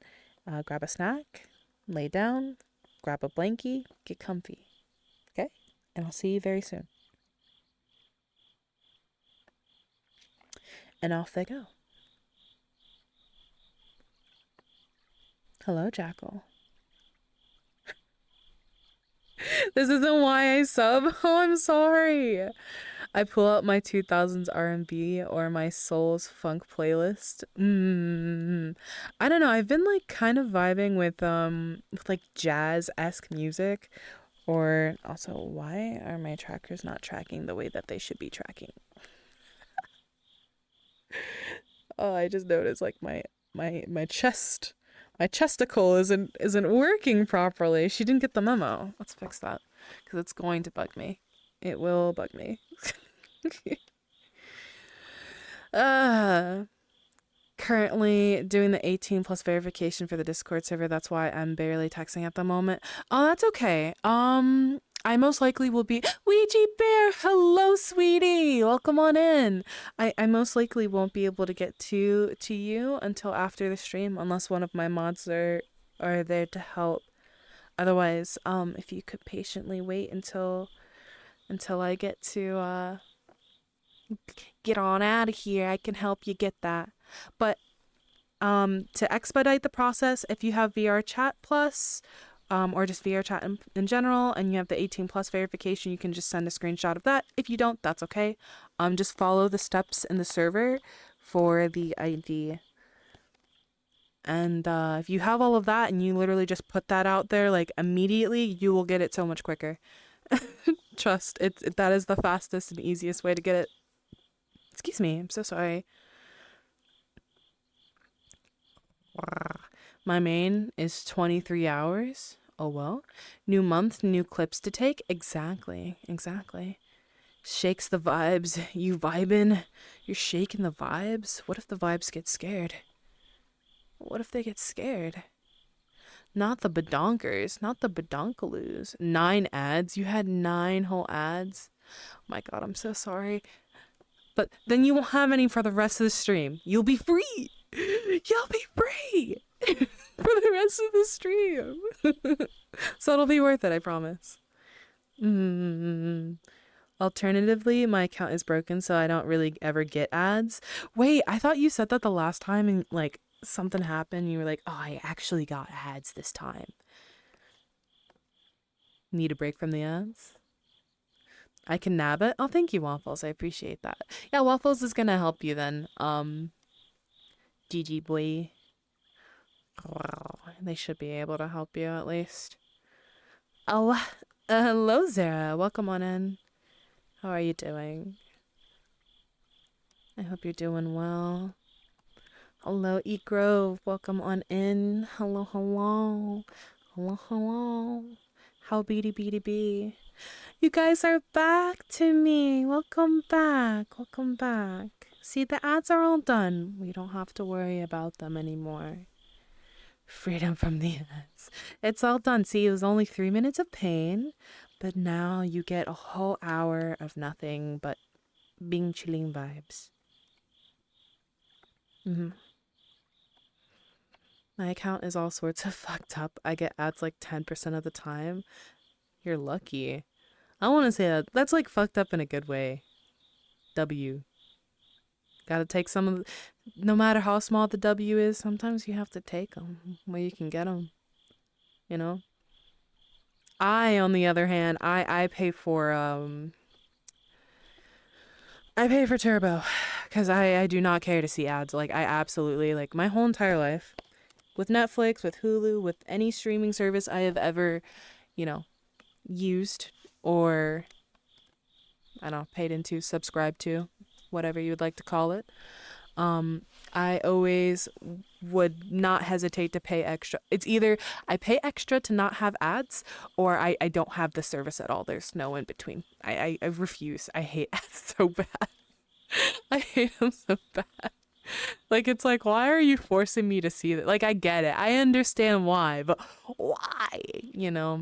Speaker 1: Grab a snack. Lay down. Grab a blankie. Get comfy. Okay? And I'll see you very soon. And off they go. Hello, Jackal. This isn't why I sub. Oh, I'm sorry. I pull out my 2000s R&B or my soul's funk playlist. I don't know. I've been like kind of vibing with like jazz-esque music. Or also, why are my trackers not tracking the way that they should be tracking? Oh, I just noticed like my chest, my chesticle isn't working properly. She didn't get the memo. Let's fix that because it's going to bug me. It will bug me. uh Currently doing the 18 plus verification for the Discord server. That's why I'm barely texting at the moment. Oh, that's okay. I most likely will be Ouija Bear. Hello, sweetie. Welcome on in. I most likely won't be able to get to you until after the stream, unless one of my mods are there to help. Otherwise, if you could patiently wait until I get to get on out of here, I can help you get that. But to expedite the process, if you have VRChat Plus, or just VRChat in general, and you have the 18 plus verification, you can just send a screenshot of that. If you don't, that's okay. Just follow the steps in the server for the ID. And if you have all of that and you literally just put that out there like immediately, you will get it so much quicker. Trust, that is the fastest and easiest way to get it. Excuse me, I'm so sorry. My main is 23 hours. Oh well. New month, new clips to take. Exactly. Exactly. Shakes the vibes. You vibing? You're shaking the vibes? What if the vibes get scared? What if they get scared? Not the badonkers. Not the badonkaloos. 9 ads. You had 9 whole ads. Oh my god, I'm so sorry. But then you won't have any for the rest of the stream. You'll be free. You'll be free for the rest of the stream. So it'll be worth it, I promise. Mm. Alternatively, my account is broken, so I don't really ever get ads. Wait, I thought you said that the last time and like something happened. You were like, oh, I actually got ads this time. Need a break from the ads? I can nab it. Oh, thank you, Waffles. I appreciate that. Yeah, Waffles is gonna help you then. GG boy. They should be able to help you at least. Oh, hello, Zara. Welcome on in. How are you doing? I hope you're doing well. Hello, Eat Grove. Welcome on in. Hello, hello. Hello, hello. How beady beady bee. You guys are back to me. Welcome back. Welcome back. See, the ads are all done. We don't have to worry about them anymore. Freedom from the ads. It's all done. See, it was only 3 minutes of pain, but now you get a whole hour of nothing but being chilling vibes. My account is all sorts of fucked up. I get ads like 10% of the time. You're lucky. I want to say that's like fucked up in a good way. W. Gotta take some of the, no matter how small the W is, sometimes you have to take them where you can get them. You know? I, on the other hand, I pay for Turbo because I do not care to see ads. Like I absolutely like my whole entire life with Netflix, with Hulu, with any streaming service I have ever, you know, used or I don't know, paid into, subscribed to, whatever you would like to call it. I always would not hesitate to pay extra. It's either I pay extra to not have ads or I don't have the service at all. There's no in between. I refuse. I hate ads so bad. I hate them so bad. Like, it's like, why are you forcing me to see that? Like, I get it. I understand why, but why? You know,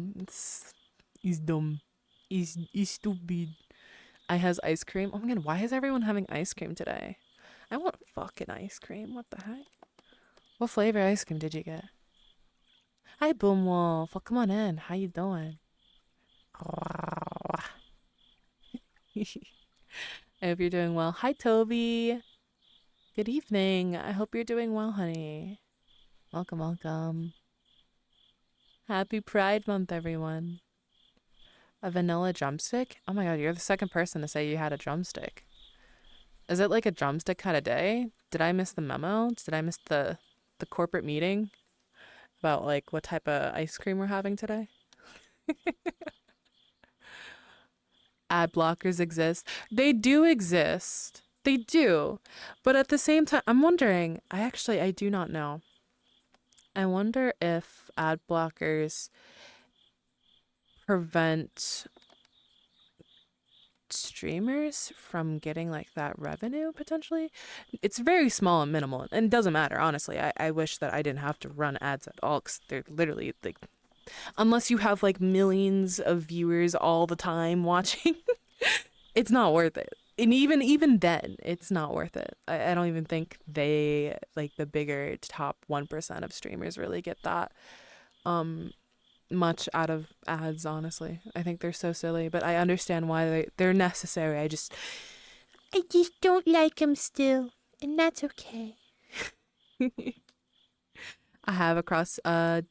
Speaker 1: he's dumb. He's stupid. I has ice cream. Oh my god, why is everyone having ice cream today? I want fucking ice cream. What the heck? What flavor ice cream did you get? Hi, Boom Wolf. Well, come on in. How you doing? I hope you're doing well. Hi, Toby. Good evening. I hope you're doing well, honey. Welcome, welcome. Happy Pride Month, everyone. A vanilla drumstick? Oh my god, you're the second person to say you had a drumstick. Is it like a drumstick kind of day? Did I miss the memo? Did I miss the corporate meeting about like what type of ice cream we're having today? ad blockers exist. They do exist. They do. But at the same time, I'm wondering, I do not know. I wonder if ad blockers prevent streamers from getting like that revenue potentially. It's very small and minimal and it doesn't matter, honestly. I wish that I didn't have to run ads at all because they're literally like, unless you have like millions of viewers all the time watching, it's not worth it. And even then, it's not worth it. I don't even think they like the bigger top 1% of streamers really get that um much out of ads, honestly. I think they're so silly, but I understand why they're necessary. I just don't like them still, and that's okay. I have across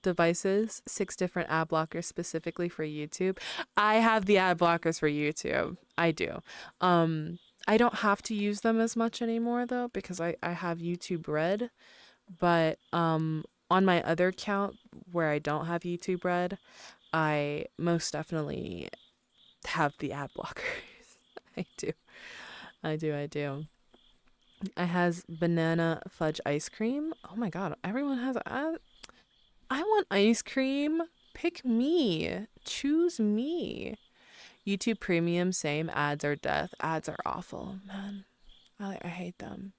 Speaker 1: devices 6 different ad blockers specifically for YouTube. I have the ad blockers for YouTube. I do. I don't have to use them as much anymore though because I have YouTube Red, but on my other account where I don't have YouTube Red, I most definitely have the ad blockers. I do. I do. I has banana fudge ice cream. Oh my god, everyone has I want ice cream. Pick me. Choose me. YouTube Premium, same. Ads are death. Ads are awful, man. I hate them.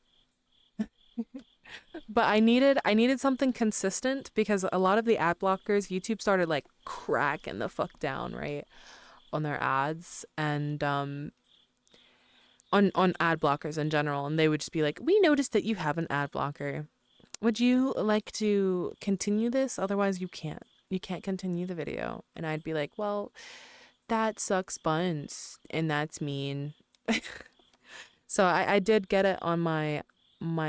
Speaker 1: But I needed something consistent because a lot of the ad blockers, YouTube started like cracking the fuck down, right? On their ads and on ad blockers in general, and they would just be like, "We noticed that you have an ad blocker. Would you like to continue this? Otherwise, you can't. You can't continue the video." And I'd be like, "Well, that sucks buns, and that's mean." So I did get it on my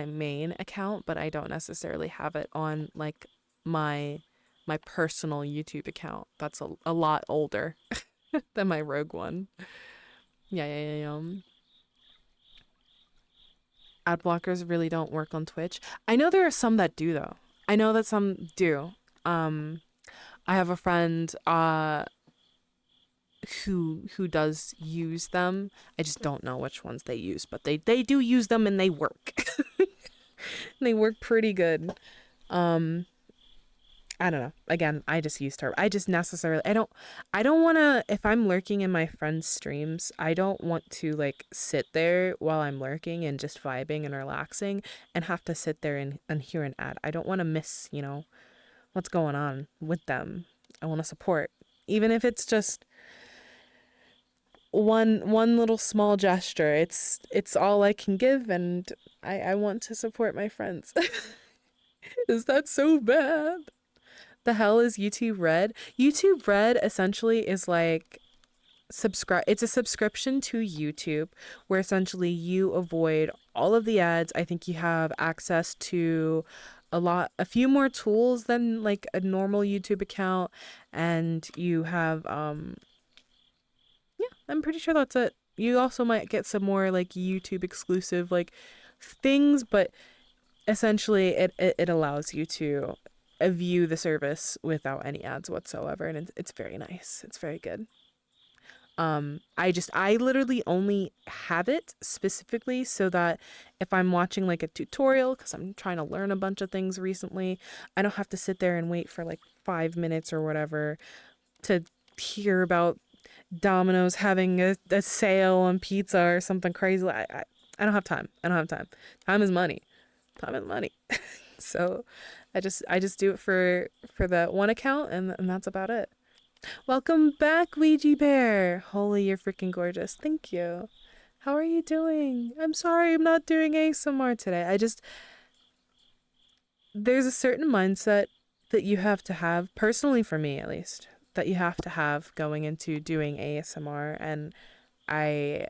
Speaker 1: main account, but I don't necessarily have it on like my my personal YouTube account. That's a lot older than my Rogue one. Yeah. Ad blockers really don't work on Twitch. I know there are some that do though. I know that some do. Um, I have a friend who does use them. I just don't know which ones they use, but they do use them and they work. They work pretty good. Um, I don't know. Again, I just use her. I just necessarily I don't want to if I'm lurking in my friends' streams, I don't want to like sit there while I'm lurking and just vibing and relaxing and have to sit there and hear an ad. I don't want to miss, what's going on with them. I want to support. Even if it's just one little small gesture. It's all I can give and I want to support my friends. Is that so bad? The hell is YouTube Red? YouTube Red essentially is like subscribe it's a subscription to YouTube where essentially you avoid all of the ads. I think you have access to a few more tools than like a normal YouTube account, and you have yeah, I'm pretty sure that's it. You also might get some more like YouTube exclusive like things, but essentially it allows you to view the service without any ads whatsoever, and it's very nice. It's very good. I literally only have it specifically so that if I'm watching like a tutorial because I'm trying to learn a bunch of things recently, I don't have to sit there and wait for like 5 minutes or whatever to hear about Domino's having a sale on pizza or something crazy. I don't have time. I don't have time. Time is money. Time is money. So I just do it for the one account, and that's about it. Welcome back, Ouija Bear. Holy, you're freaking gorgeous. Thank you. How are you doing? I'm sorry I'm not doing ASMR today. There's a certain mindset that you have to have, personally for me at least, that you have to have going into doing ASMR, and I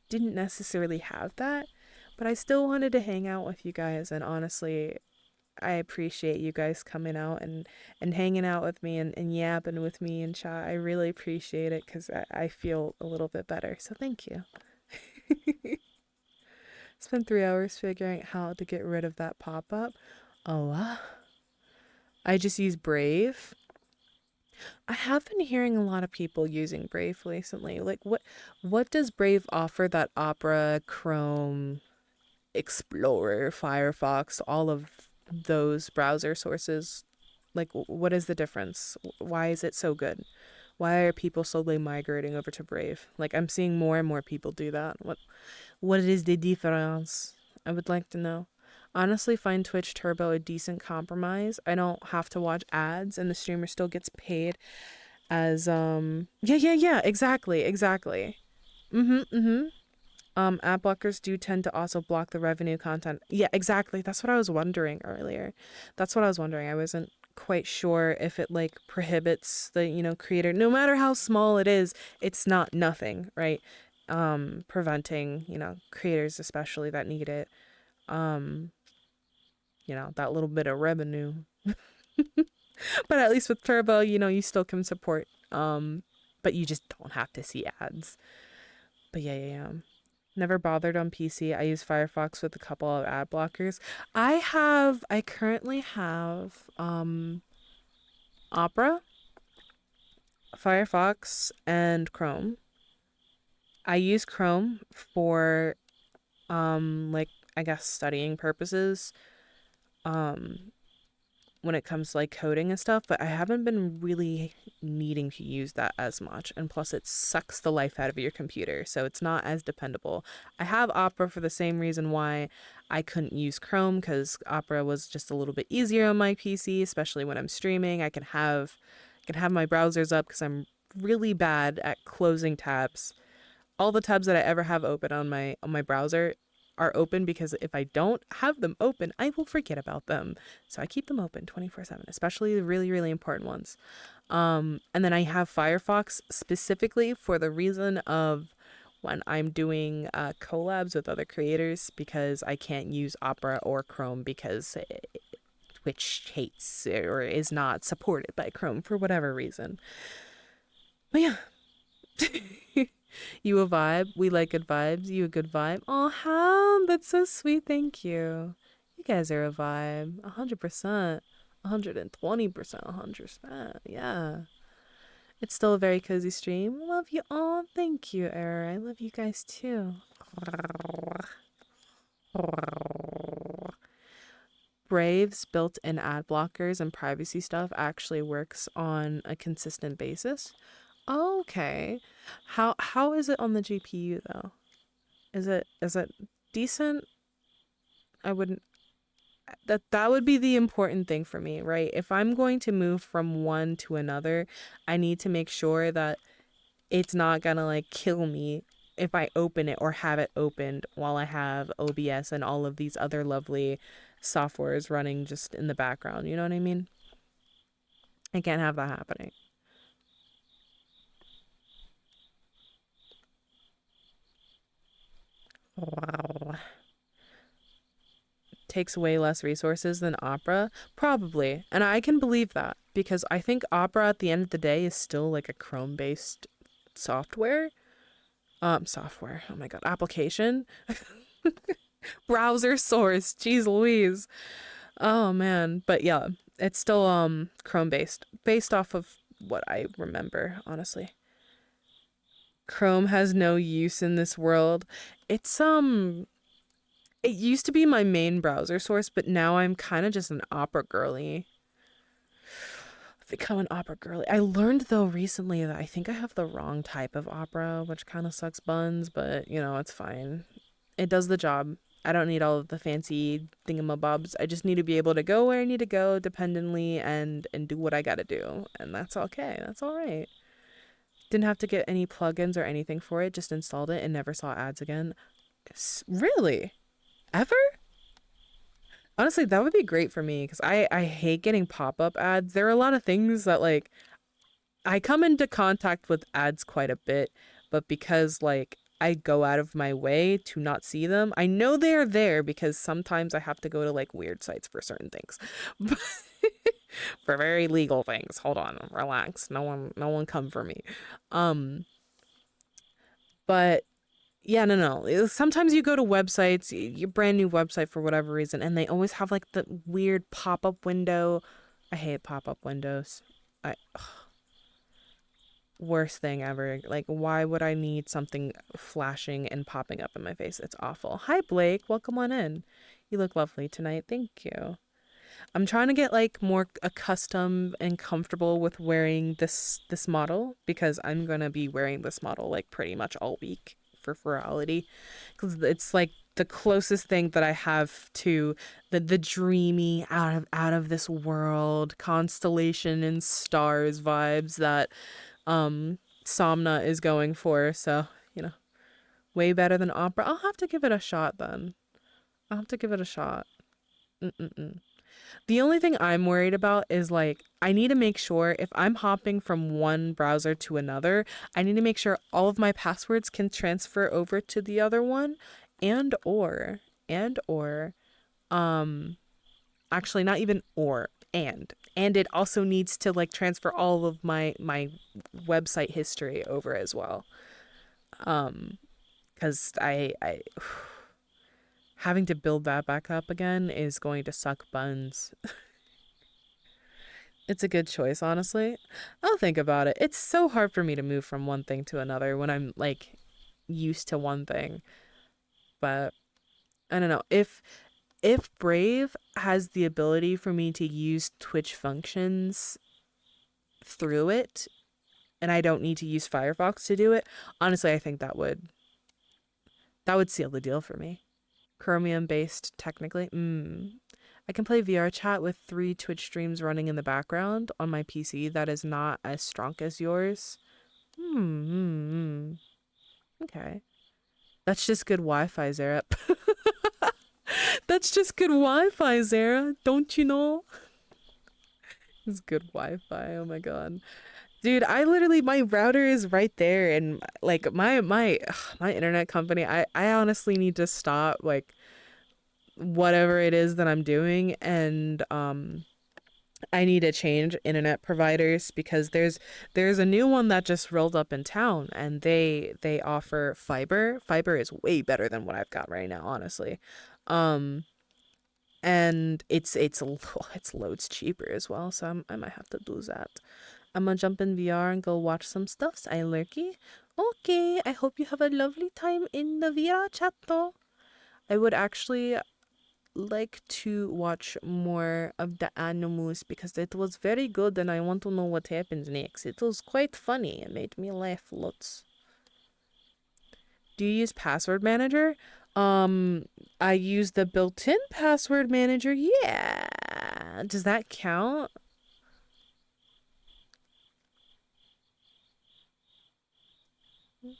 Speaker 1: didn't necessarily have that, but I still wanted to hang out with you guys, and honestly, I appreciate you guys coming out and hanging out with me and yapping with me and chat. I really appreciate it because I feel a little bit better. So thank you. Spent 3 hours figuring out how to get rid of that pop up. Oh, I just use Brave. I have been hearing a lot of people using Brave recently. Like what does Brave offer that Opera, Chrome, Explorer, Firefox, all of those browser sources, like what is the difference? Why is it so good? Why are people slowly migrating over to Brave? Like I'm seeing more and more people do that. What is the difference? I would like to know. Honestly, find Twitch Turbo a decent compromise. I don't have to watch ads and the streamer still gets paid as yeah, exactly. Mhm. Ad blockers do tend to also block the revenue content. Yeah, exactly. That's what I was wondering earlier. That's what I was wondering. I wasn't quite sure if it like prohibits the, creator, no matter how small it is, it's not nothing, right? Preventing, creators especially that need it, um, that little bit of revenue. But at least with Turbo, you still can support, but you just don't have to see ads. But yeah. Never bothered on PC. I use Firefox with a couple of ad blockers. I currently have Opera, Firefox, and Chrome. I use Chrome for like I guess studying purposes. Um when it comes to like coding and stuff, but I haven't been really needing to use that as much. And plus, it sucks the life out of your computer, so it's not as dependable. I have Opera for the same reason why I couldn't use Chrome, because Opera was just a little bit easier on my PC, especially when I'm streaming. I can have my browsers up because I'm really bad at closing tabs. All the tabs that I ever have open on my browser are open because if I don't have them open, I will forget about them. So I keep them open 24/7, especially the really really important ones. And then I have Firefox specifically for the reason of when I'm doing collabs with other creators, because I can't use Opera or Chrome because Twitch hates or is not supported by Chrome for whatever reason. But yeah, you a vibe. We like good vibes. You a good vibe. Oh, Hound, that's so sweet. Thank you. You guys are a vibe. 100%. 120%. 100%. Yeah. It's still a very cozy stream. Love you all. Thank you, Era. I love you guys too. Brave's built-in ad blockers and privacy stuff actually works on a consistent basis. Okay. How is it on the GPU though? Is it decent? I wouldn't that would be the important thing for me, right? If I'm going to move from one to another, I need to make sure that it's not gonna like kill me if I open it or have it opened while I have OBS and all of these other lovely softwares running just in the background. You know what I mean? I can't have that happening. Wow. Takes way less resources than Opera? Probably. And I can believe that because I think Opera at the end of the day is still like a Chrome based software. Software. Oh my god, application. Browser source. Jeez Louise. Oh man. But yeah, it's still Chrome based off of what I remember, honestly. Chrome has no use in this world. It's it used to be my main browser source, but now I'm kind of just an Opera girly. I've become an Opera girly. I learned though recently that I think I have the wrong type of Opera, which kind of sucks buns, but it's fine. It does the job. I don't need all of the fancy thingamabobs. I just need to be able to go where I need to go dependently and do what I gotta do. And that's okay. That's all right. Didn't have to get any plugins or anything for it. Just installed it and never saw ads again. Really? Ever? Honestly, that would be great for me because I hate getting pop up ads. There are a lot of things that like I come into contact with ads quite a bit, but because like I go out of my way to not see them, I know they're there because sometimes I have to go to like weird sites for certain things. For very legal things. Hold on, relax. No one come for me. Um but yeah, no. Sometimes you go to websites, your brand new website for whatever reason, and they always have like the weird pop up window. I hate pop up windows. I worst thing ever. Like, why would I need something flashing and popping up in my face? It's awful. Hi, Blake. Welcome on in. You look lovely tonight. Thank you. I'm trying to get like more accustomed and comfortable with wearing this model because I'm gonna be wearing this model like pretty much all week for virality because it's like the closest thing that I have to the dreamy out of this world constellation and stars vibes that Somna is going for. So you know, way better than opera. I'll have to give it a shot then. I'll have to give it a shot. Mm-mm-mm. The only thing I'm worried about is like I need to make sure if I'm hopping from one browser to another, I need to make sure all of my passwords can transfer over to the other one and or um actually not even or and it also needs to like transfer all of my website history over as well. Um cuz I having to build that back up again is going to suck buns. It's a good choice, honestly. I'll think about it. It's so hard for me to move from one thing to another when I'm like used to one thing. But I don't know. If Brave has the ability for me to use Twitch functions through it and I don't need to use Firefox to do it, honestly, I think that would seal the deal for me. Chromium based technically. I can play VR chat with 3 Twitch streams running in the background on my PC that is not as strong as yours. Hmm. Okay. That's just good Wi-Fi, Zara. That's just good Wi-Fi, Zara. Don't you know? It's good Wi-Fi. Oh my god. Dude, I literally my router is right there and like my internet company, I honestly need to stop like whatever it is that I'm doing and I need to change internet providers because there's a new one that just rolled up in town and they offer fiber. Fiber is way better than what I've got right now, honestly. Um and it's loads cheaper as well, so I might have to do that. I'm gonna jump in VR and go watch some stuffs. I lurky. Okay, I hope you have a lovely time in the VR chat though. I would actually like to watch more of the animals because it was very good and I want to know what happens next. It was quite funny. It made me laugh lots. Do you use password manager? Um, I use the built-in password manager. Yeah. Does that count?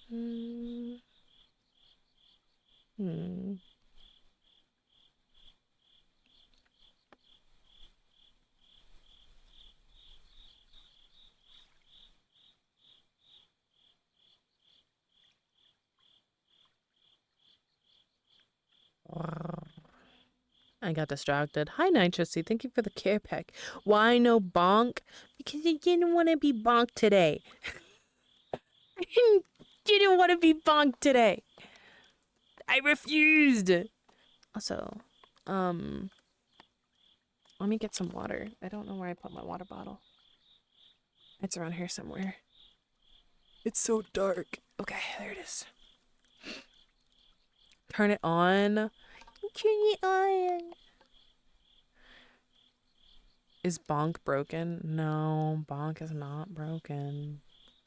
Speaker 1: Hmm. Hmm. I got distracted. Hi, Nitrosy. Thank you for the care pack. Why no bonk? Because I didn't want to be bonked today. I didn't want to be bonked today. I refused. Also, um, let me get some water. I don't know where I put my water bottle. It's around here somewhere. It's so dark. Okay, there it is. Turn it on. Turn it on. Is bonk broken? No, bonk is not broken.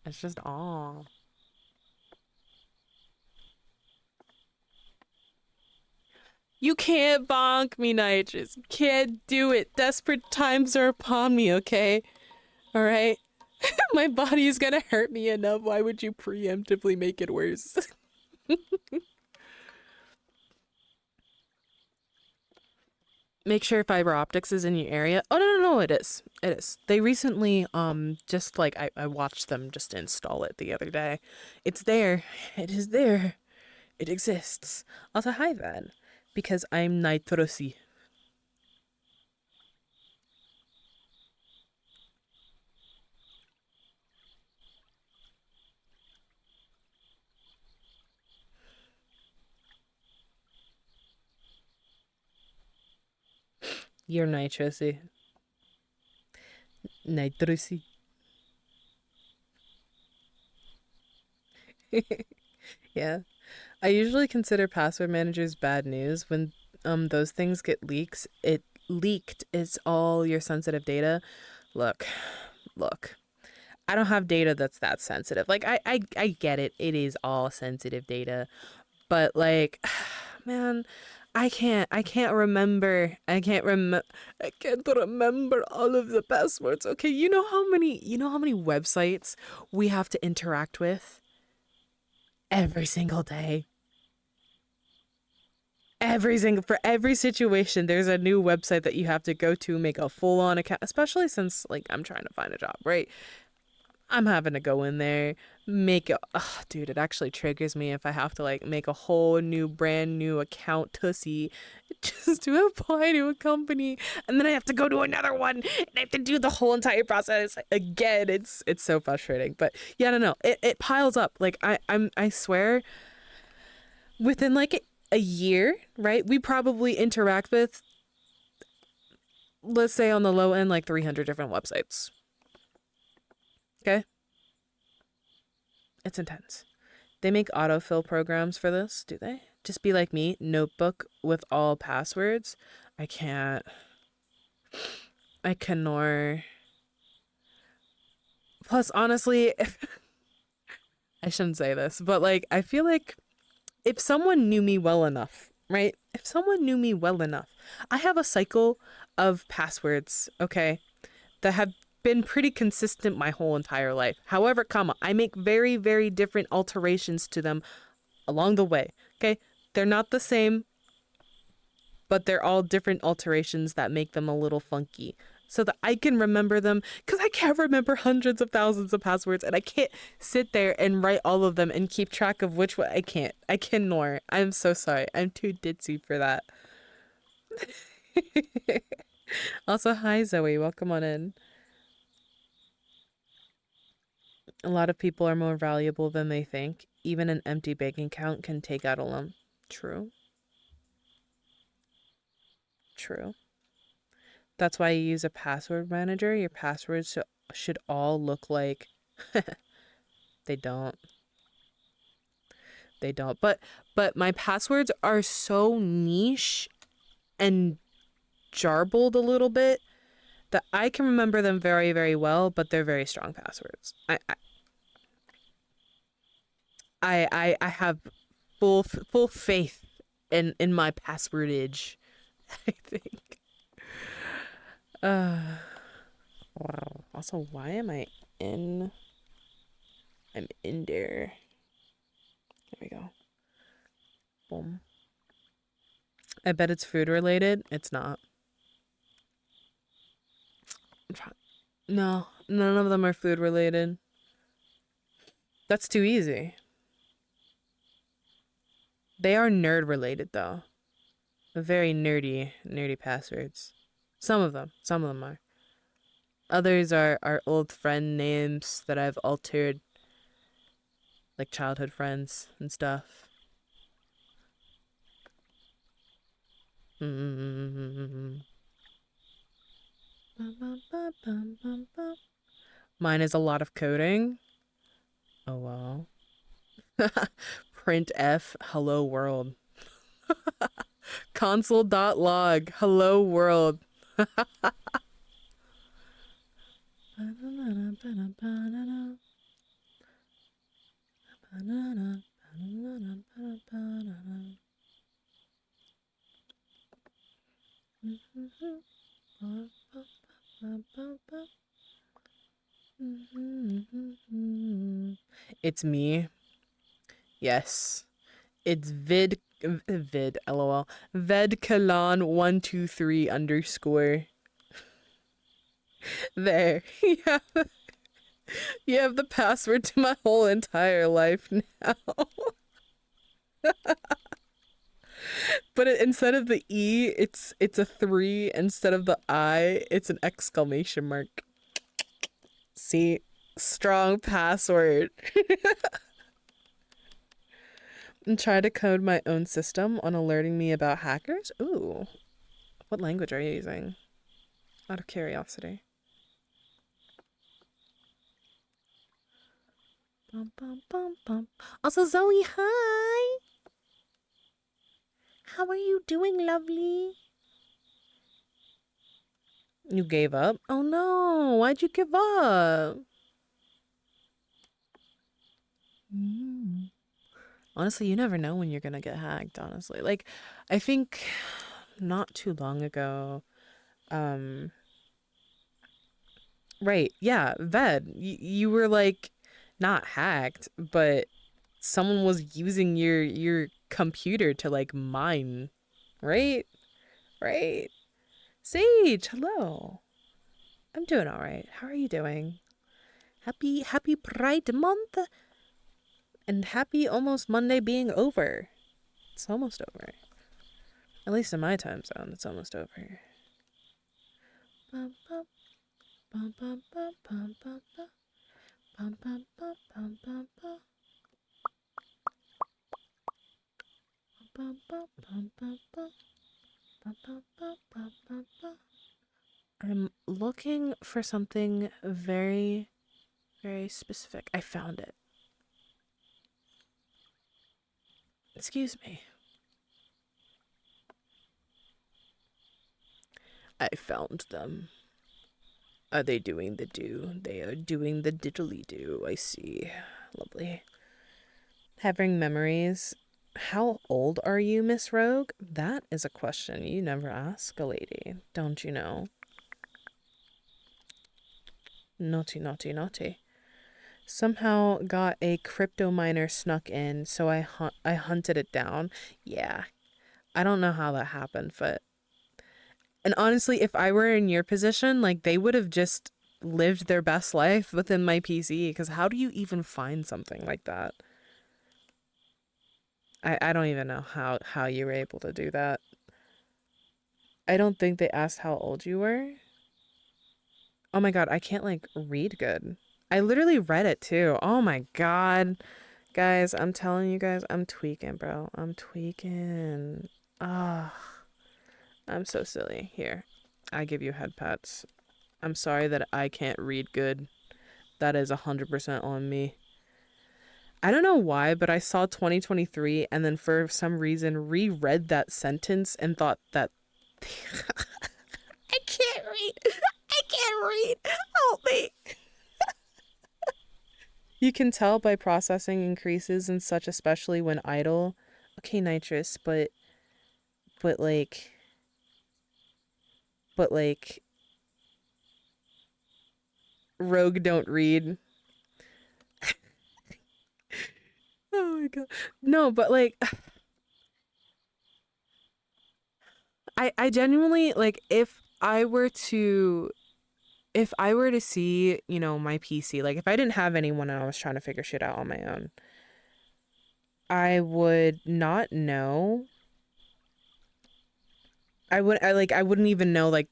Speaker 1: It's just off. You can't bonk me, Nitrous. You can't do it. Desperate times are upon me, okay? Alright? My body is gonna hurt me enough. Why would you preemptively make it worse? Make sure fiber optics is in your area. Oh, no, it is. It is. They recently, just like, I watched them just install it the other day. It's there. It is there. It exists. Also, hi then. Because I'm Nitrosi. You're Nitrosi. Nitrosi. Yeah. I usually consider password managers bad news when those things get leaked. It's all your sensitive data. Look, look. I don't have data that's that sensitive. Like I get it. It is all sensitive data. But like man, I can't remember. I can't remember all of the passwords. Okay, you know how many websites we have to interact with every single day. For every situation there's a new website that you have to go to make a full on account, especially since like I'm trying to find a job, right? I'm having to go in there, make it. Ugh, dude, it actually triggers me if I have to like make a whole new, brand new account tussy just to apply to a company, and then I have to go to another one, and I have to do the whole entire process again. It's so frustrating, but yeah, no, it piles up. Like I swear, within like a year, right? We probably interact with, let's say on the low end, like 300 different websites. Okay, it's intense. They make autofill programs for this, do they? Just be like me, notebook with all passwords. I can't. I cannot. Plus, honestly, I shouldn't say this, but like, I feel like if someone knew me well enough, right? If someone knew me well enough, I have a cycle of passwords, okay, that have been pretty consistent my whole entire life. However, comma, I make very, very different alterations to them along the way, okay? They're not the same, but they're all different alterations that make them a little funky so that I can remember them, because I can't remember hundreds of thousands of passwords and I can't sit there and write all of them and keep track of which one. I can't. I cannot. I'm so sorry. I'm too ditzy for that. Also, hi Zoe. Welcome on in. A lot of people are more valuable than they think. Even an empty bank account can take out a lump. True. True. That's why you use a password manager. Your passwords should all look like they don't. They don't. But my passwords are so niche and jarbled a little bit that I can remember them very, very well, but they're very strong passwords. I have full faith in my passwordage, I think. Wow. Also, why am I in I'm in there. There we go. Boom. I bet it's food related. It's not. No, none of them are food related. That's too easy. They are nerd related though. Very nerdy passwords. Some of them are. Others are old friend names that I've altered, like childhood friends and stuff. Mine is a lot of coding. Oh wow. Print F hello world. Console.log hello world. It's me. Yes. It's lol vedkalan123 underscore. There. Yeah, you have the password to my whole entire life now. But instead of the E, it's a 3. Instead of the I, it's an exclamation mark. See? Strong password. And try to code my own system on alerting me about hackers? Ooh. What language are you using? Out of curiosity. Bum, bum, bum, bum. Also, Zoe, hi. How are you doing, lovely? You gave up? Oh no, why'd you give up? Mm. Honestly, you never know when you're gonna get hacked, honestly. Like, I think not too long ago, um, right, yeah, Ved, you were like not hacked, but someone was using your computer to like mine, right? Right? Sage, hello. I'm doing all right. How are you doing? Happy Pride Month and happy almost Monday being over. It's almost over. At least in my time zone, it's almost over. Bum, bum, bum, bum, bum, bum, bum, bum. Bum, bum, bum, bum, bum, bum. Bum, bum, bum, bum, bum. Bum, bum, bum, bum, bum, bum. I'm looking for something very, very specific. I found it. Excuse me. I found them. Are they doing the do? They are doing the diddly do. I see. Lovely. Having memories. How old are you, Miss Rogue? That is a question you never ask a lady, don't you know? Naughty, naughty, naughty. Somehow got a crypto miner snuck in, so I hunted it down. Yeah, I don't know how that happened, but and honestly, if I were in your position, like they would have just lived their best life within my PC. Because how do you even find something like that? I don't even know how you were able to do that. I don't think they asked how old you were. Oh my god, I can't like read good. I literally read it too. Oh my god. Guys, I'm telling you guys, I'm tweaking, bro. I'm tweaking. Ah, I'm so silly. Here, I give you head pats. I'm sorry that I can't read good. That is 100% on me. I don't know why, but I saw 2023 and then for some reason reread that sentence and thought that I can't read. I can't read. Help me. You can tell by processing increases and such, especially when idle. Okay, nitrous, but like but like rogue don't read. Oh my god. No, but like I genuinely like if I were to see, you know, my PC, like if I didn't have anyone and I was trying to figure shit out on my own, I would not know. I wouldn't even know like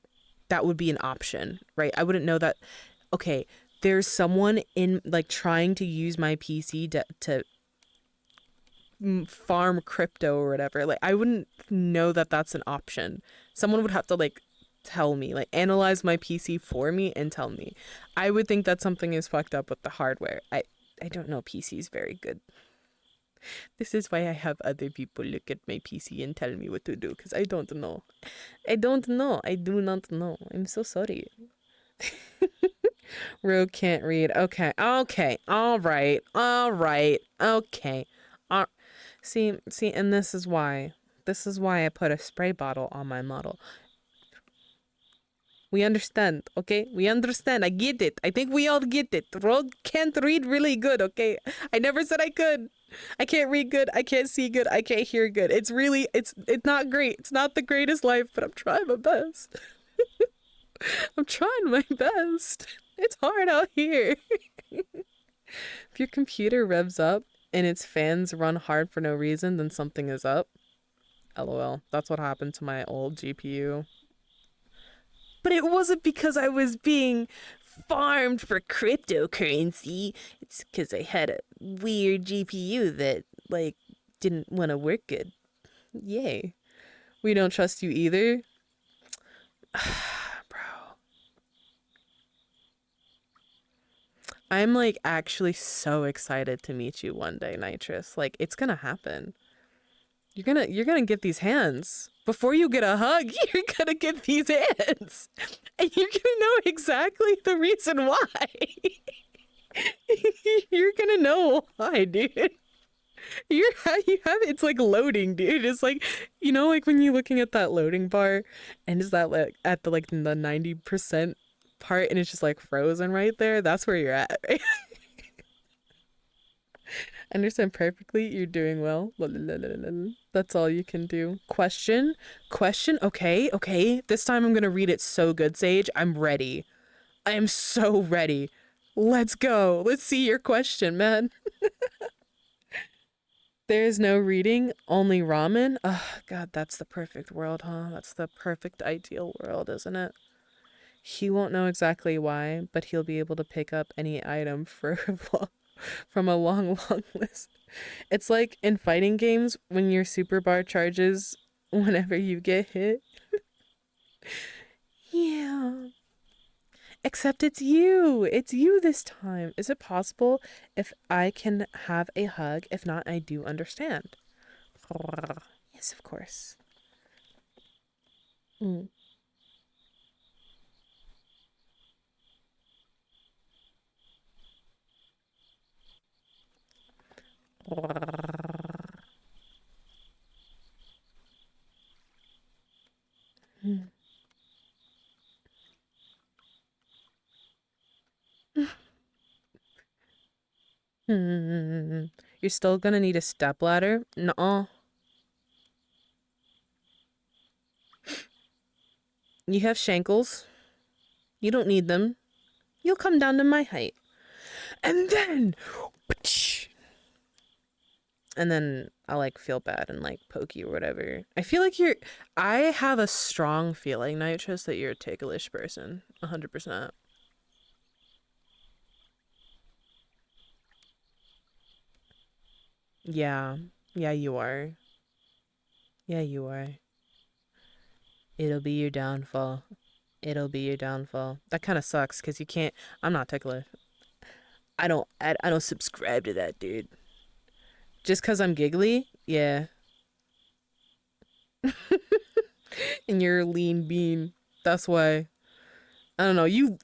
Speaker 1: that would be an option, right? I wouldn't know that okay, there's someone in like trying to use my PC to farm crypto or whatever. Like I wouldn't know that that's an option. Someone would have to like tell me, like analyze my PC for me and tell me. I would think that something is fucked up with the hardware. I don't know PCs very good. This is why I have other people look at my PC and tell me what to do because I don't know. I don't know. I do not know. I'm so sorry. Rogue can't read. Okay. Okay. All right. All right. Okay. Uh, see, and this is why. This is why I put a spray bottle on my model. We understand, okay? We understand. I get it. I think we all get it. Rogue can't read really good, okay? I never said I could. I can't read good. I can't see good. I can't hear good. It's not great. It's not the greatest life, but I'm trying my best. I'm trying my best. It's hard out here. If your computer revs up and its fans run hard for no reason, then something is up. LOL. That's what happened to my old GPU. But it wasn't because I was being farmed for cryptocurrency. It's because I had a weird GPU that, like, didn't want to work good. Yay. We don't trust you either. Bro. I'm like actually so excited to meet you one day, Nitrous. Like it's gonna happen. You're gonna get these hands. Before you get a hug, you're gonna get these hands. And you're gonna know exactly the reason why. You're gonna know why, dude. You have it's like loading, dude. It's like like when you're looking at that loading bar, and is that like at the 90% part, and it's just like frozen right there. That's where you're at, right? Understand perfectly. You're doing well. That's all you can do. Question. Okay, okay. This time I'm gonna read it so good, Sage. I'm ready. I am so ready. Let's go. Let's see your question, man. There's no reading, only ramen. Oh, God, that's the perfect world, huh? That's the perfect ideal world, isn't it? He won't know exactly why, but he'll be able to pick up any item from a long, long list. It's like in fighting games when your super bar charges whenever you get hit. Yeah. Except it's you. It's you this time. Is it possible if I can have a hug? If not, I do understand. Yes, of course. Mm. Hmm. You're still gonna need a stepladder? No, you have shankles. You don't need them. You'll come down to my height. And then, and then I'll like feel bad and like poke you or whatever. I feel like I have a strong feeling, Nitrous, that you're a ticklish person. 100%. Yeah. Yeah, you are. Yeah, you are. It'll be your downfall. It'll be your downfall. That kind of sucks because you can't. I'm not ticklish. I don't subscribe to that, dude. Just because I'm giggly? Yeah. And you're a lean bean. That's why. I don't know. You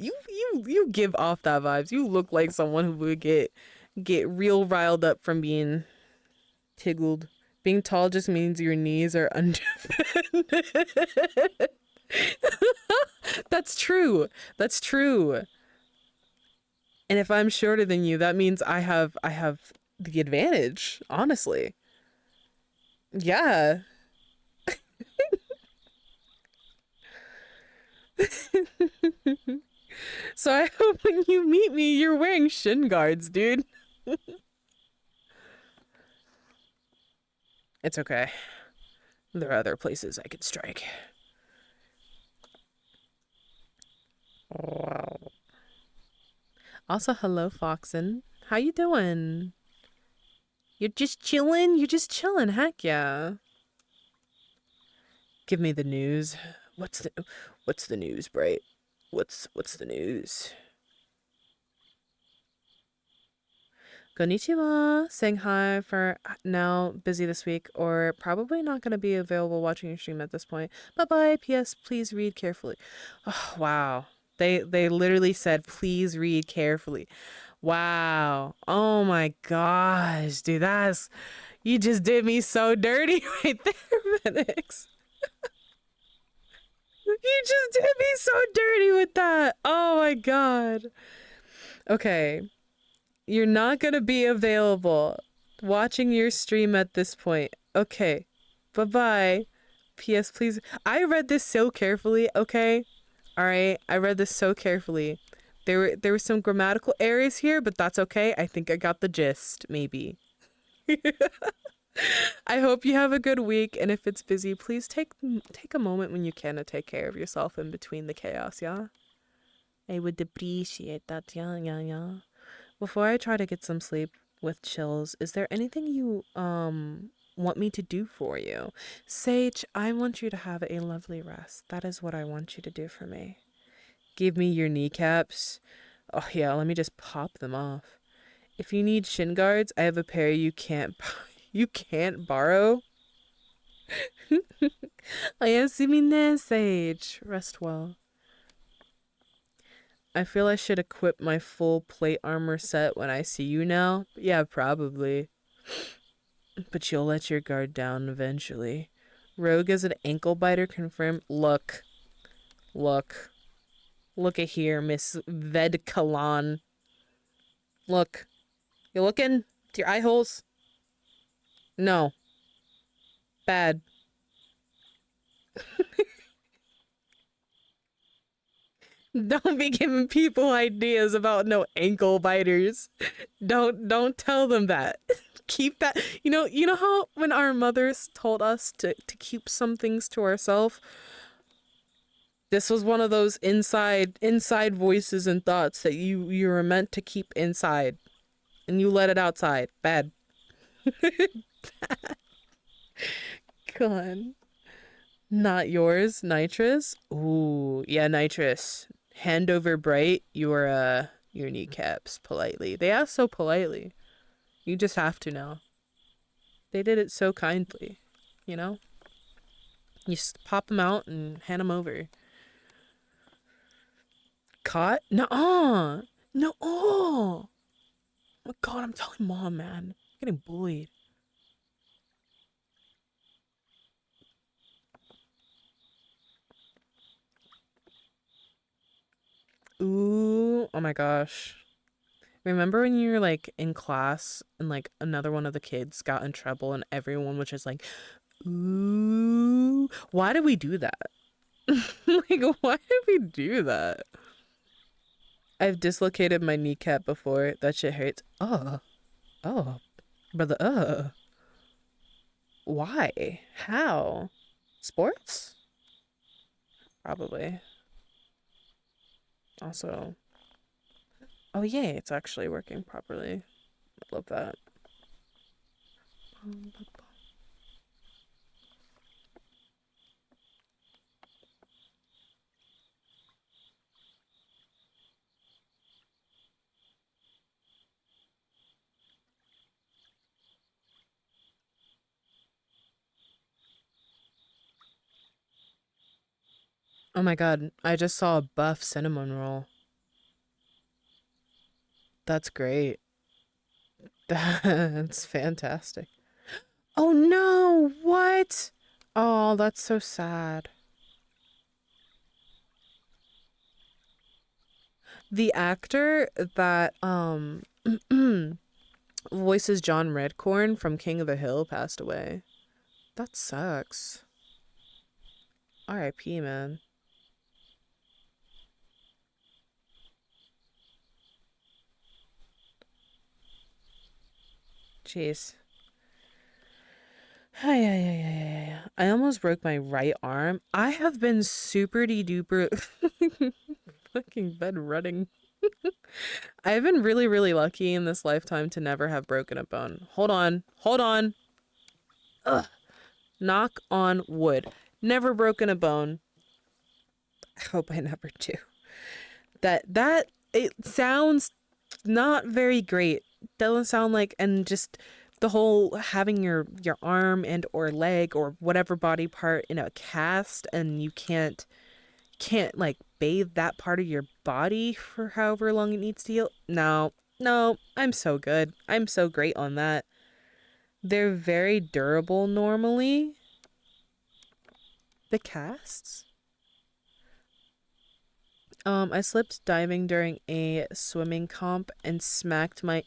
Speaker 1: give off that vibes. You look like someone who would get real riled up from being tiggled. Being tall just means your knees are undefended. That's true. That's true. And if I'm shorter than you, that means I have the advantage, honestly. Yeah. So I hope when you meet me, you're wearing shin guards, dude. It's okay. There are other places I could strike. Also, hello, Foxen. How you doing? You're just chilling? You're just chilling, heck yeah. Give me the news. What's the news, Bright? What's the news? Konnichiwa. Saying hi for now, busy this week, or probably not going to be available watching your stream at this point. Bye bye. P.S. Please read carefully. Oh, wow. They literally said, please read carefully. Wow. Oh my gosh, dude. You just did me so dirty right there, Phoenix. You just did me so dirty with that. Oh my god. Okay. You're not going to be available watching your stream at this point. Okay. Bye bye. P.S. Please. I read this so carefully, okay? All right. I read this so carefully. There were some grammatical errors here, but that's okay. I think I got the gist, maybe. I hope you have a good week, and if it's busy, please take a moment when you can to take care of yourself in between the chaos, yeah? I would appreciate that, yeah, yeah, yeah. Before I try to get some sleep with chills, is there anything you want me to do for you? Sage, I want you to have a lovely rest. That is what I want you to do for me. Give me your kneecaps. Oh yeah, let me just pop them off. If you need shin guards, I have a pair you can't you can't borrow. I am assuming this age. Rest well. I feel I should equip my full plate armor set when I see you now. Yeah, probably. But you'll let your guard down eventually. Rogue as an ankle biter confirmed. Look. Look. Look at here, Miss Vedkalan. Look. You looking? With your eye holes? No. Bad. Don't be giving people ideas about no ankle biters. Don't tell them that. Keep that. You know how when our mothers told us to keep some things to ourselves? This was one of those inside voices and thoughts that you were meant to keep inside and you let it outside. Bad. God. Not yours, nitrous. Ooh, yeah, nitrous. Hand over bright your kneecaps politely. They asked so politely. You just have to now. They did it so kindly, you know? You just pop them out and hand them over. Caught? No, no. Oh my god, I'm telling mom, man. I'm getting bullied. Ooh, oh my gosh. Remember when you were like in class and like another one of the kids got in trouble and everyone was just like, ooh, why did we do that? Like, why did we do that? I've dislocated my kneecap before. That shit hurts. Oh, brother. Why? How? Sports? Probably. Also, oh, yay, it's actually working properly. I love that. Oh my god, I just saw a buff cinnamon roll. That's great. That's fantastic. Oh no, what? Oh, that's so sad. The actor that voices John Redcorn from King of the Hill passed away. That sucks. R.I.P. man. Jeez. I almost broke my right arm. I have been super duper fucking bedrunning. I've been really, really lucky in this lifetime to never have broken a bone. Hold on. Hold on. Ugh. Knock on wood. Never broken a bone. I hope I never do. That it sounds not very great. Doesn't sound like, and just the whole having your arm and or leg or whatever body part in a cast and you can't like bathe that part of your body for however long it needs to heal. No. No, I'm so good. I'm so great on that. They're very durable normally. The casts? I slipped diving during a swimming comp and smacked my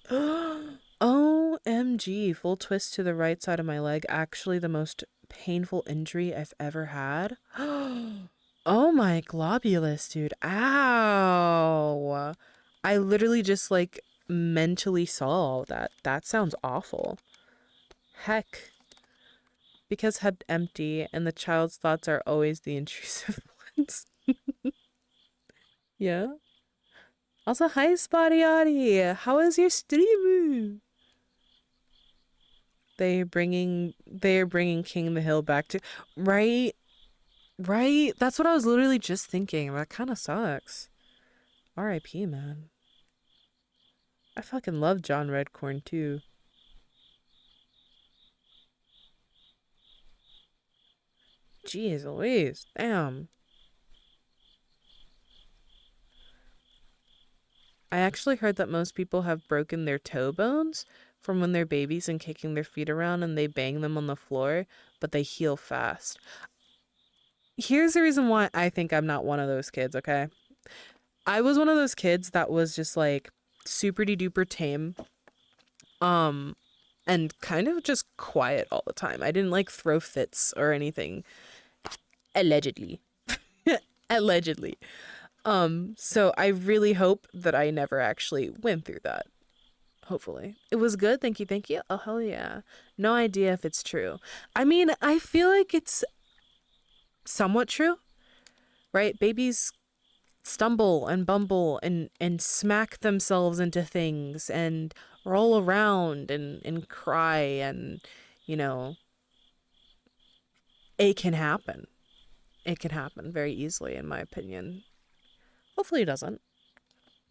Speaker 1: OMG, full twist to the right side of my leg. Actually the most painful injury I've ever had. Oh my globulus, dude. Ow. I literally just like mentally saw all that. That sounds awful. Heck. Because head empty and the child's thoughts are always the intrusive ones. Yeah. Also, hi Spotty Oddie. How is your stream? They're bringing King the Hill back to right, right. That's what I was literally just thinking. That kind of sucks. R.I.P. man. I fucking love John Redcorn too. Jeez Louise. Damn. I actually heard that most people have broken their toe bones from when they're babies and kicking their feet around and they bang them on the floor, but they heal fast. Here's the reason why I think I'm not one of those kids, okay? I was one of those kids that was just like super duper tame, um, and kind of just quiet all the time. I didn't like throw fits or anything. Allegedly. Allegedly. So I really hope that I never actually went through that. Hopefully. It was good. Thank you. Thank you. Oh, hell yeah. No idea if it's true. I mean, I feel like it's somewhat true, right? Babies stumble and bumble and smack themselves into things and roll around and cry and you know it can happen. It can happen very easily in my opinion. Hopefully it doesn't,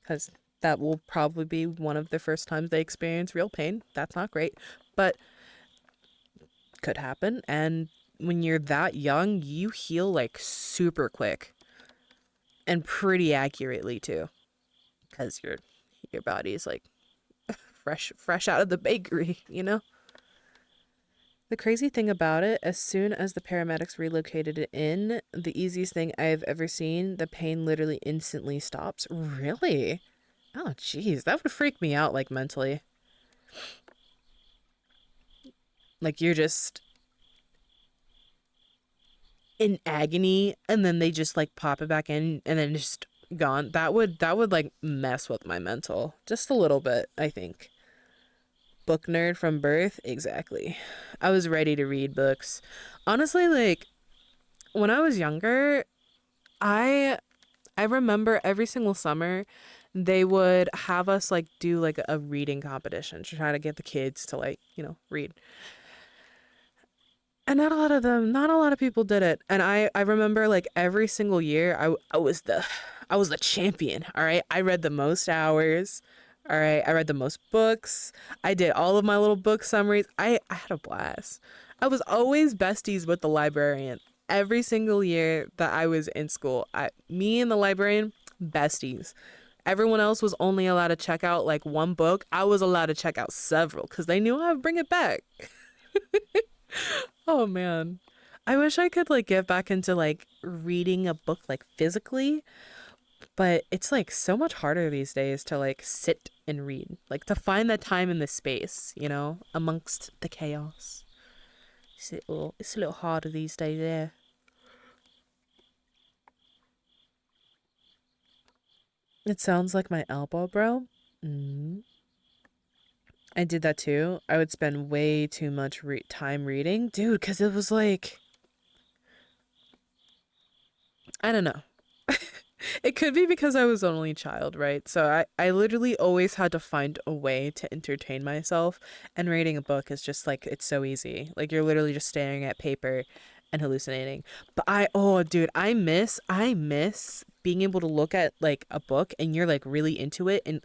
Speaker 1: because that will probably be one of the first times they experience real pain. That's not great, but could happen. And when you're that young, you heal like super quick and pretty accurately too, because your body is like fresh out of the bakery, you know? The crazy thing about it, as soon as the paramedics relocated it in, the easiest thing I've ever seen, the pain literally instantly stops. Really? Oh, jeez, that would freak me out, like, mentally. Like, you're just in agony, and then they just, like, pop it back in, and then just gone. That would, like, mess with my mental. Just a little bit, I think. Book nerd from birth? Exactly. I was ready to read books. Honestly, like, when I was younger, I I remember every single summer they would have us like do like a reading competition to try to get the kids to like, read. And not a lot of people did it. And I remember like every single year I was the champion, all right? I read the most hours. All right, I read the most books. I did all of my little book summaries. I had a blast. I was always besties with the librarian. Every single year that I was in school, me and the librarian, besties. Everyone else was only allowed to check out like one book. I was allowed to check out several because they knew I would bring it back. Oh man. I wish I could like get back into like reading a book like physically, but it's like so much harder these days to like sit and read. Like to find that time in the space, amongst the chaos. It's a little harder these days, yeah. It sounds like my elbow, bro. Mm. I did that too. I would spend way too much time reading, dude, because it was like, I don't know. It could be because I was an only child, right? So I literally always had to find a way to entertain myself. And reading a book is just like, it's so easy. Like, you're literally just staring at paper and hallucinating. But oh, dude, I miss being able to look at like a book and you're like really into it and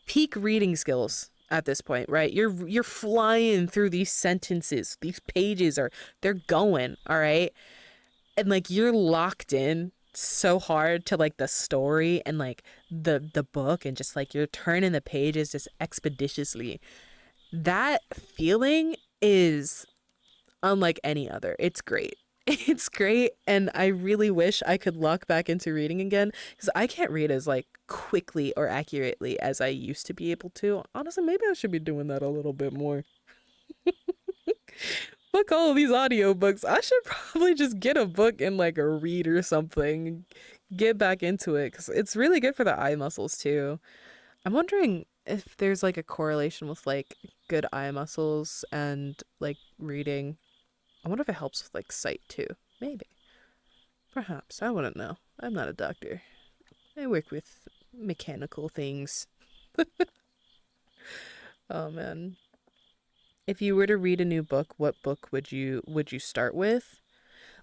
Speaker 1: peak reading skills at this point, right? You're flying through these sentences. These pages they're going, all right? And like you're locked in so hard to like the story and like the book and just like you're turning the pages just expeditiously. That feeling is unlike any other. It's great. It's great, and I really wish I could lock back into reading again because I can't read as like quickly or accurately as I used to be able to. Honestly, maybe I should be doing that a little bit more. Fuck all of these audiobooks. I should probably just get a book and like a read or something. Get back into it because it's really good for the eye muscles too. I'm wondering if there's like a correlation with like good eye muscles and like reading. I wonder if it helps with like sight too. Maybe. Perhaps. I wouldn't know. I'm not a doctor. I work with mechanical things. Oh man. If you were to read a new book, what book would you start with?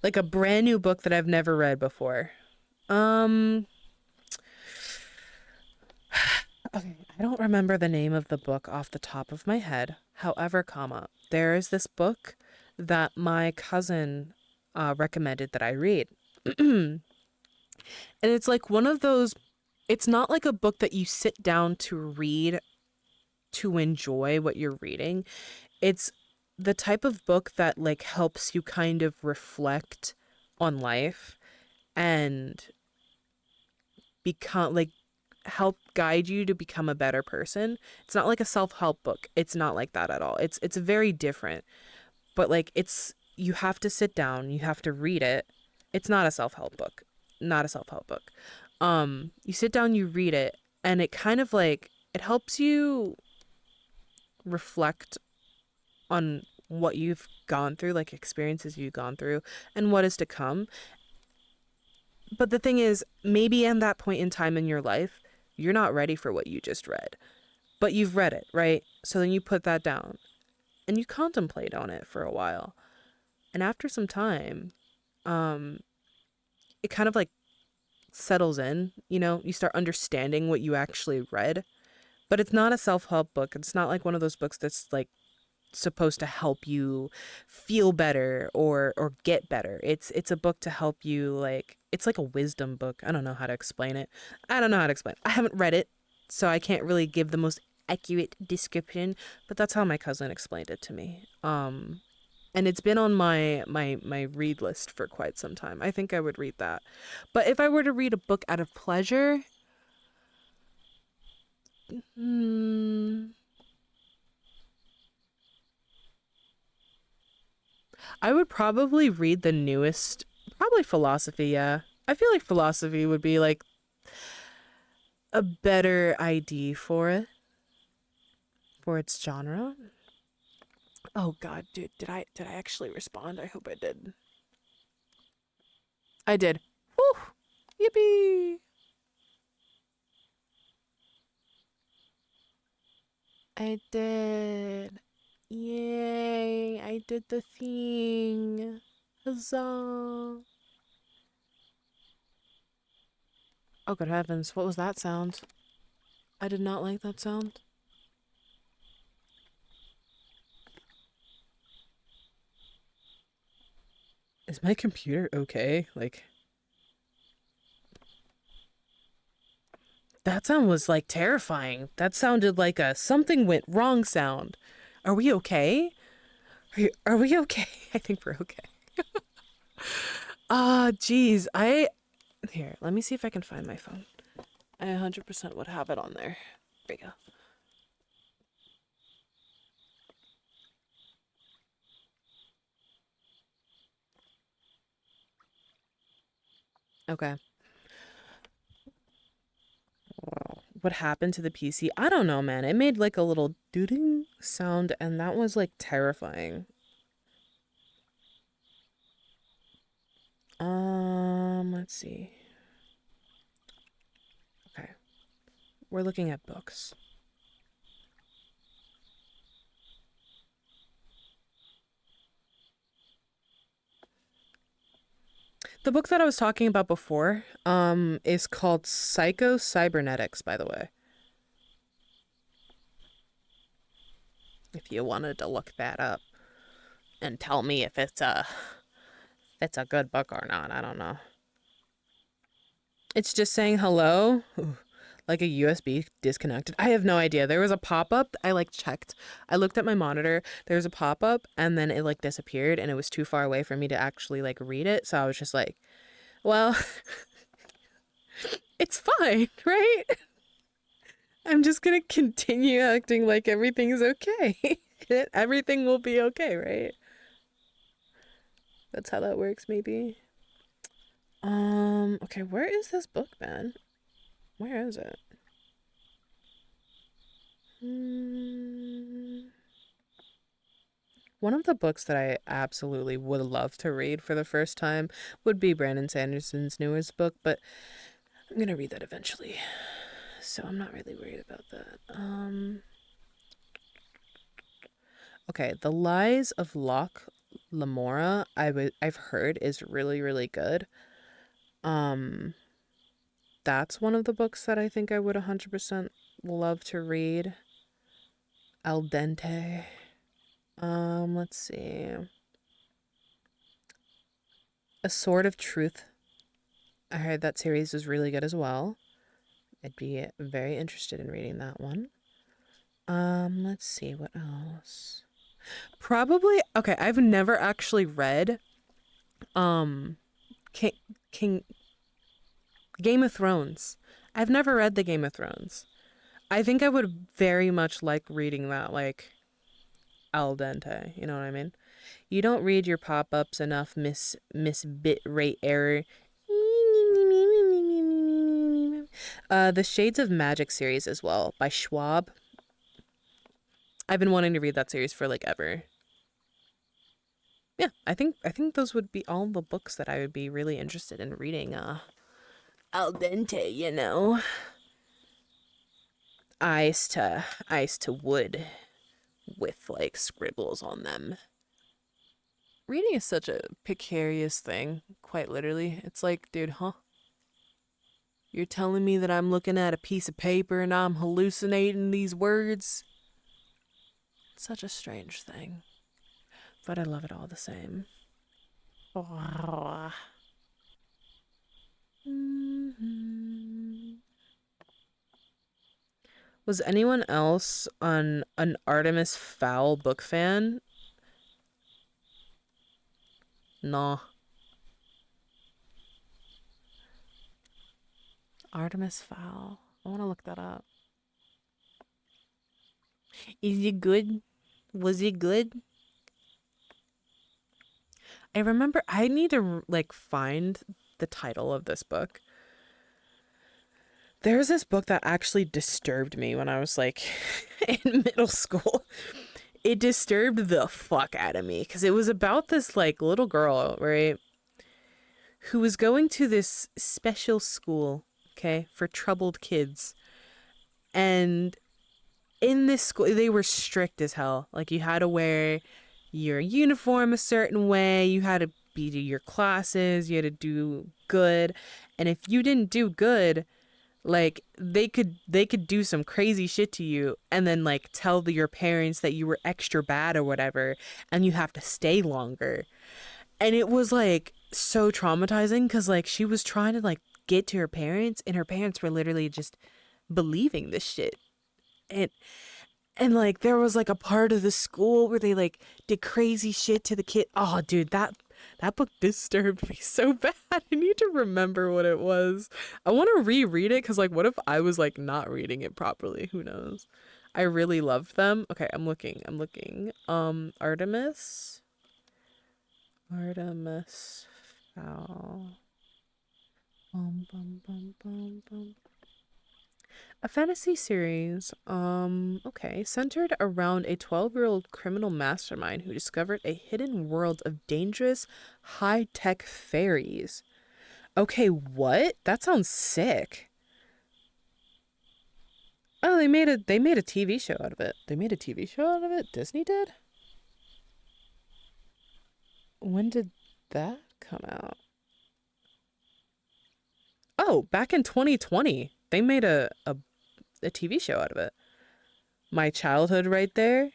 Speaker 1: Like a brand new book that I've never read before. Um okay, I don't remember the name of the book off the top of my head. However, there is this book that my cousin recommended that I read. And it's like one of those, it's not like a book that you sit down to read to enjoy what you're reading. It's the type of book that like helps you kind of reflect on life and become like help guide you to become a better person. It's not like a self-help book. It's not like that at all. It's very different. But like it's you have to sit down, you have to read it. It's not a self-help book. Not a self-help book. You sit down, you read it, and it kind of like it helps you reflect on what you've gone through, like experiences you've gone through and what is to come. But the thing is, maybe in that point in time in your life, you're not ready for what you just read. But you've read it, right? So then you put that down and you contemplate on it for a while. And after some time, um, it kind of like settles in, you know, you start understanding what you actually read. But it's not a self help book. It's not like one of those books that's like supposed to help you feel better or get better. It's a book to help you like it's like a wisdom book. I don't know how to explain it. I don't know how to explain it. I haven't read it, so I can't really give the most accurate description, but that's how my cousin explained it to me. And it's been on my read list for quite some time. I think I would read that. But if I were to read a book out of pleasure, hmm, I would probably read the newest, probably philosophy, yeah. I feel like philosophy would be like a better ID for it, for its genre. Oh god, dude, did I actually respond? I hope I did. I did. Woo! Yippee! I did. Yay! I did the thing. Huzzah! Oh good heavens, what was that sound? I did not like that sound. Is my computer okay? Like, that sound was like terrifying. That sounded like a something went wrong sound. Are we okay? Are we okay? I think we're okay. Geez. Here, let me see if I can find my phone. I 100% would have it on there. There we go. Okay. What happened to the PC? I don't know, man. It made like a little doo sound, and that was like terrifying. Let's see. Okay. We're looking at books. The book that I was talking about before, is called Psycho Cybernetics, by the way. If you wanted to look that up and tell me if it's a good book or not, I don't know. It's just saying hello, like a USB disconnected. I have no idea. There was a pop up. I like checked. I looked at my monitor. There was a pop up, and then it like disappeared, and it was too far away for me to actually like read it. So I was just like, well, it's fine, right? I'm just gonna continue acting like everything's okay. Everything will be okay, right? That's how that works, maybe. Okay, where is this book, man? Where is it? Hmm. One of the books that I absolutely would love to read for the first time would be Brandon Sanderson's newest book, but I'm gonna read that eventually. So I'm not really worried about that. Okay, The Lies of Locke Lamora, I've heard is really, really good. Um, that's one of the books that I think I would 100% love to read. Al dente. Let's see. A Sword of Truth. I heard that series was really good as well. I'd be very interested in reading that one. Let's see what else. Probably okay, I've never actually read um King, King Game of Thrones. I've never read the Game of Thrones. I think I would very much like reading that like al dente, you know what I mean? You don't read your pop-ups enough, Miss Bitrate Error. The Shades of Magic series as well by Schwab. I've been wanting to read that series for like ever. Yeah, I think those would be all the books that I would be really interested in reading. Al dente, you know, ice to wood with like scribbles on them. Reading is such a precarious thing, quite literally. It's like, dude, huh? You're telling me that I'm looking at a piece of paper and I'm hallucinating these words? It's such a strange thing, but I love it all the same. Was anyone else on an Artemis Fowl book fan? Nah. Artemis Fowl. I want to look that up. Is it good? Was it good? I remember I need to like find the title of this book. There's this book that actually disturbed me when I was like in middle school. It disturbed the fuck out of me because it was about this like little girl, right? Who was going to this special school, okay, for troubled kids. And in this school, they were strict as hell. Like, you had to wear your uniform a certain way, you had to be to your classes, you had to do good. And if you didn't do good, like they could do some crazy shit to you and then like tell your parents that you were extra bad or whatever and you have to stay longer. And it was like so traumatizing cuz like she was trying to like get to her parents and her parents were literally just believing this shit. And like there was like a part of the school where they like did crazy shit to the kid. Oh dude, that book disturbed me so bad. I need to remember what it was. I want to reread it cuz like what if I was like not reading it properly? Who knows? I really loved them. Okay, I'm looking. I'm looking. Artemis Fowl. Bum, bum, bum, bum, bum. A fantasy series, okay, centered around a 12-year-old criminal mastermind who discovered a hidden world of dangerous, high-tech fairies. Okay, what? That sounds sick. Oh, they made a TV show out of it. They made a TV show out of it? Disney did? When did that come out? Oh, back in 2020. They made a TV show out of it. My childhood right there.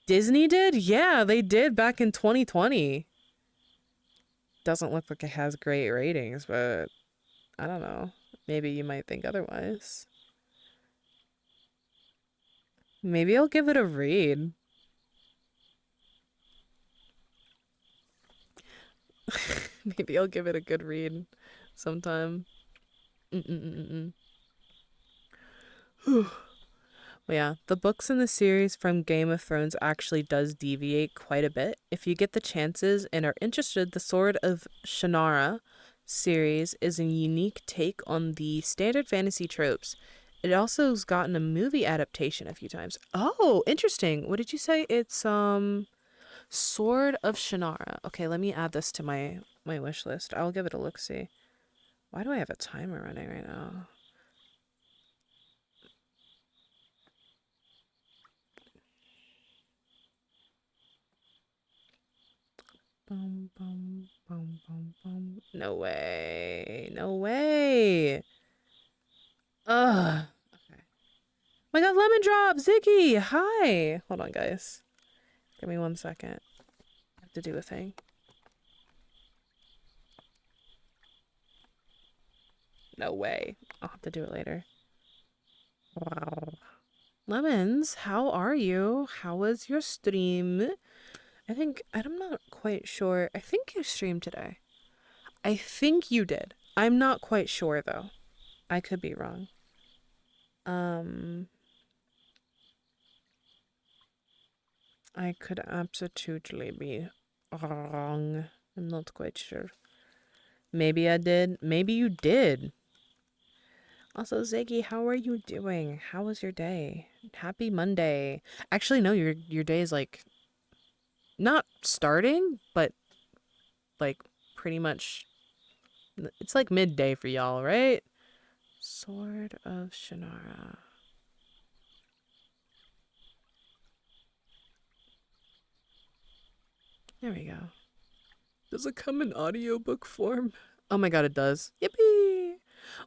Speaker 1: Disney did? Yeah, they did back in 2020. Doesn't look like it has great ratings, but I don't know. Maybe you might think otherwise. Maybe I'll give it a read. Maybe I'll give it a good read sometime. Mm-mm-mm-mm. But yeah, the books in the series from Game of Thrones actually does deviate quite a bit. If you get the chances and are interested, the Sword of Shannara series is a unique take on the standard fantasy tropes. It also has gotten a movie adaptation a few times. Oh, interesting. What did you say? It's Sword of Shannara. Okay, let me add this to my wish list. I'll give it a look see. Why do I have a timer running right now? Bum, bum, bum, bum, bum. No way. No way. Ugh. Okay. My God, lemon drop, Ziggy. Hi. Hold on, guys. Give me 1 second. I have to do a thing. No way. I'll have to do it later. Wow. Lemons, how are you? How was your stream? I'm not quite sure. I think you streamed today. I think you did. I'm not quite sure though. I could be wrong. Um, I could absolutely be wrong. I'm not quite sure. Maybe I did. Maybe you did. Also, Ziggy, how are you doing? How was your day? Happy Monday. Actually, no, your day is like not starting, but like pretty much it's like midday for y'all, right? Sword of Shannara. There we go. Does it come in audiobook form? Oh my God, it does. Yippee!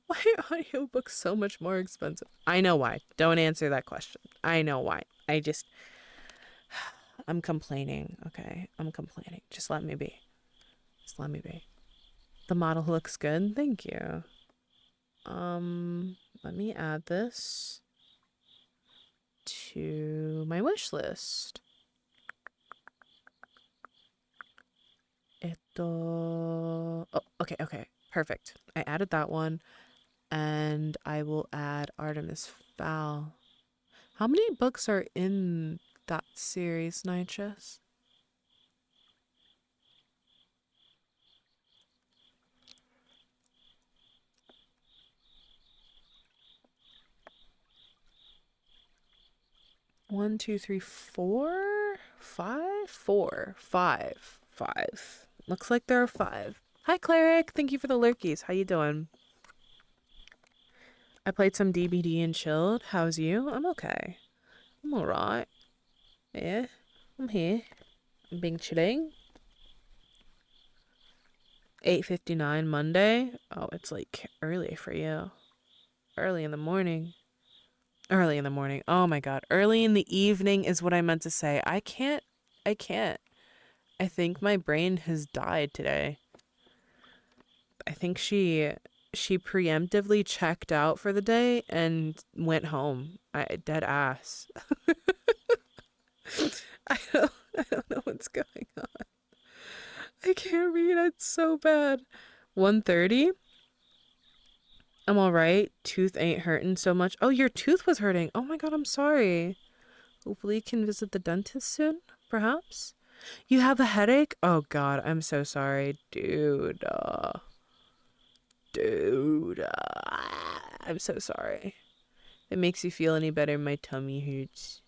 Speaker 1: Why are audiobooks so much more expensive? I know why. Don't answer that question. I know why. I'm complaining, okay? I'm complaining. Just let me be. Just let me be. The model looks good. Thank you. Let me add this to my wish list. Oh, okay. Perfect. I added that one. And I will add Artemis Fowl. How many books are in that series, Nitrous? One, two, three, four, five, four, five, five. Looks like there are five. Hi, Cleric. Thank you for the lurkies. How you doing? I played some DBD and chilled. How's you? I'm okay. I'm alright. Yeah, I'm here. I'm being chilling. 8:59 Monday. Oh, it's like early for you. Early in the morning. Early in the morning. Oh my God. Early in the evening is what I meant to say. I can't. I can't. I think my brain has died today. I think she preemptively checked out for the day and went home. Dead ass. I don't know what's going on. I can't read. It's so bad. 1:30. I'm all right. Tooth ain't hurting so much. Oh, your tooth was hurting. Oh my God, I'm sorry. Hopefully you can visit the dentist soon, perhaps. You have a headache? Oh God, I'm so sorry, dude. I'm so sorry. If it makes you feel any better, my tummy hurts.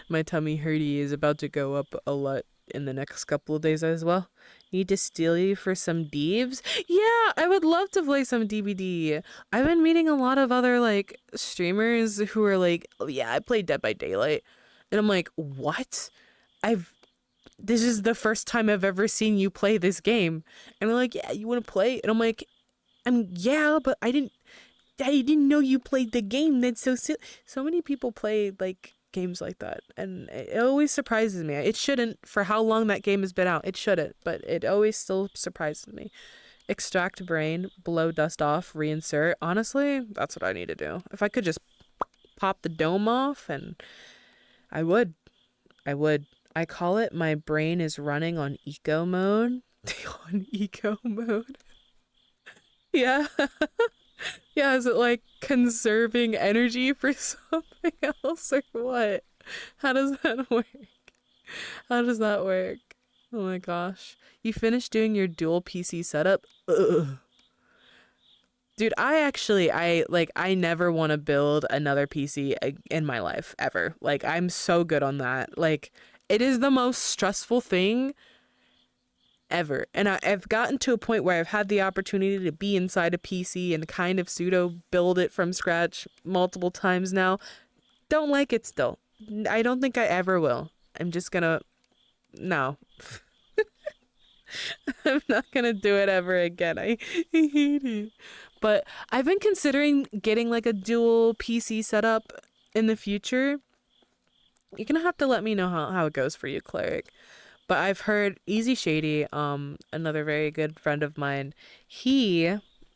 Speaker 1: My tummy hurty is about to go up a lot in the next couple of days as well. Need to steal you for some Deebs? Yeah, I would love to play some DBD. I've been meeting a lot of other like streamers who are like, oh yeah, I played Dead by Daylight. And I'm like, what? I've this is the first time I've ever seen you play this game. And they're like, yeah, you wanna play? And I'm like, yeah, but I didn't know you played the game. That's so silly. So many people play like games like that, and it always surprises me. It shouldn't, for how long that game has been out. It shouldn't, but it always still surprises me. Extract brain, blow dust off, reinsert. Honestly, that's what I need to do. If I could just pop the dome off, and I would. I would. I call it my brain is running on eco mode. On eco mode. Yeah. Yeah, is it like conserving energy for something else or what? How does that work? How does that work? Oh my gosh. You finished doing your dual PC setup? Ugh. Dude, I never want to build another PC in my life ever. Like I'm so good on that. Like it is the most stressful thing ever. And I've gotten to a point where I've had the opportunity to be inside a PC and kind of pseudo build it from scratch multiple times now. Don't like it still. I don't think I ever will. I'm just gonna. No. I'm not gonna do it ever again. I hate it. But I've been considering getting like a dual PC setup in the future. You're gonna have to let me know how it goes for you, Cleric. But I've heard Easy Shady, another very good friend of mine, he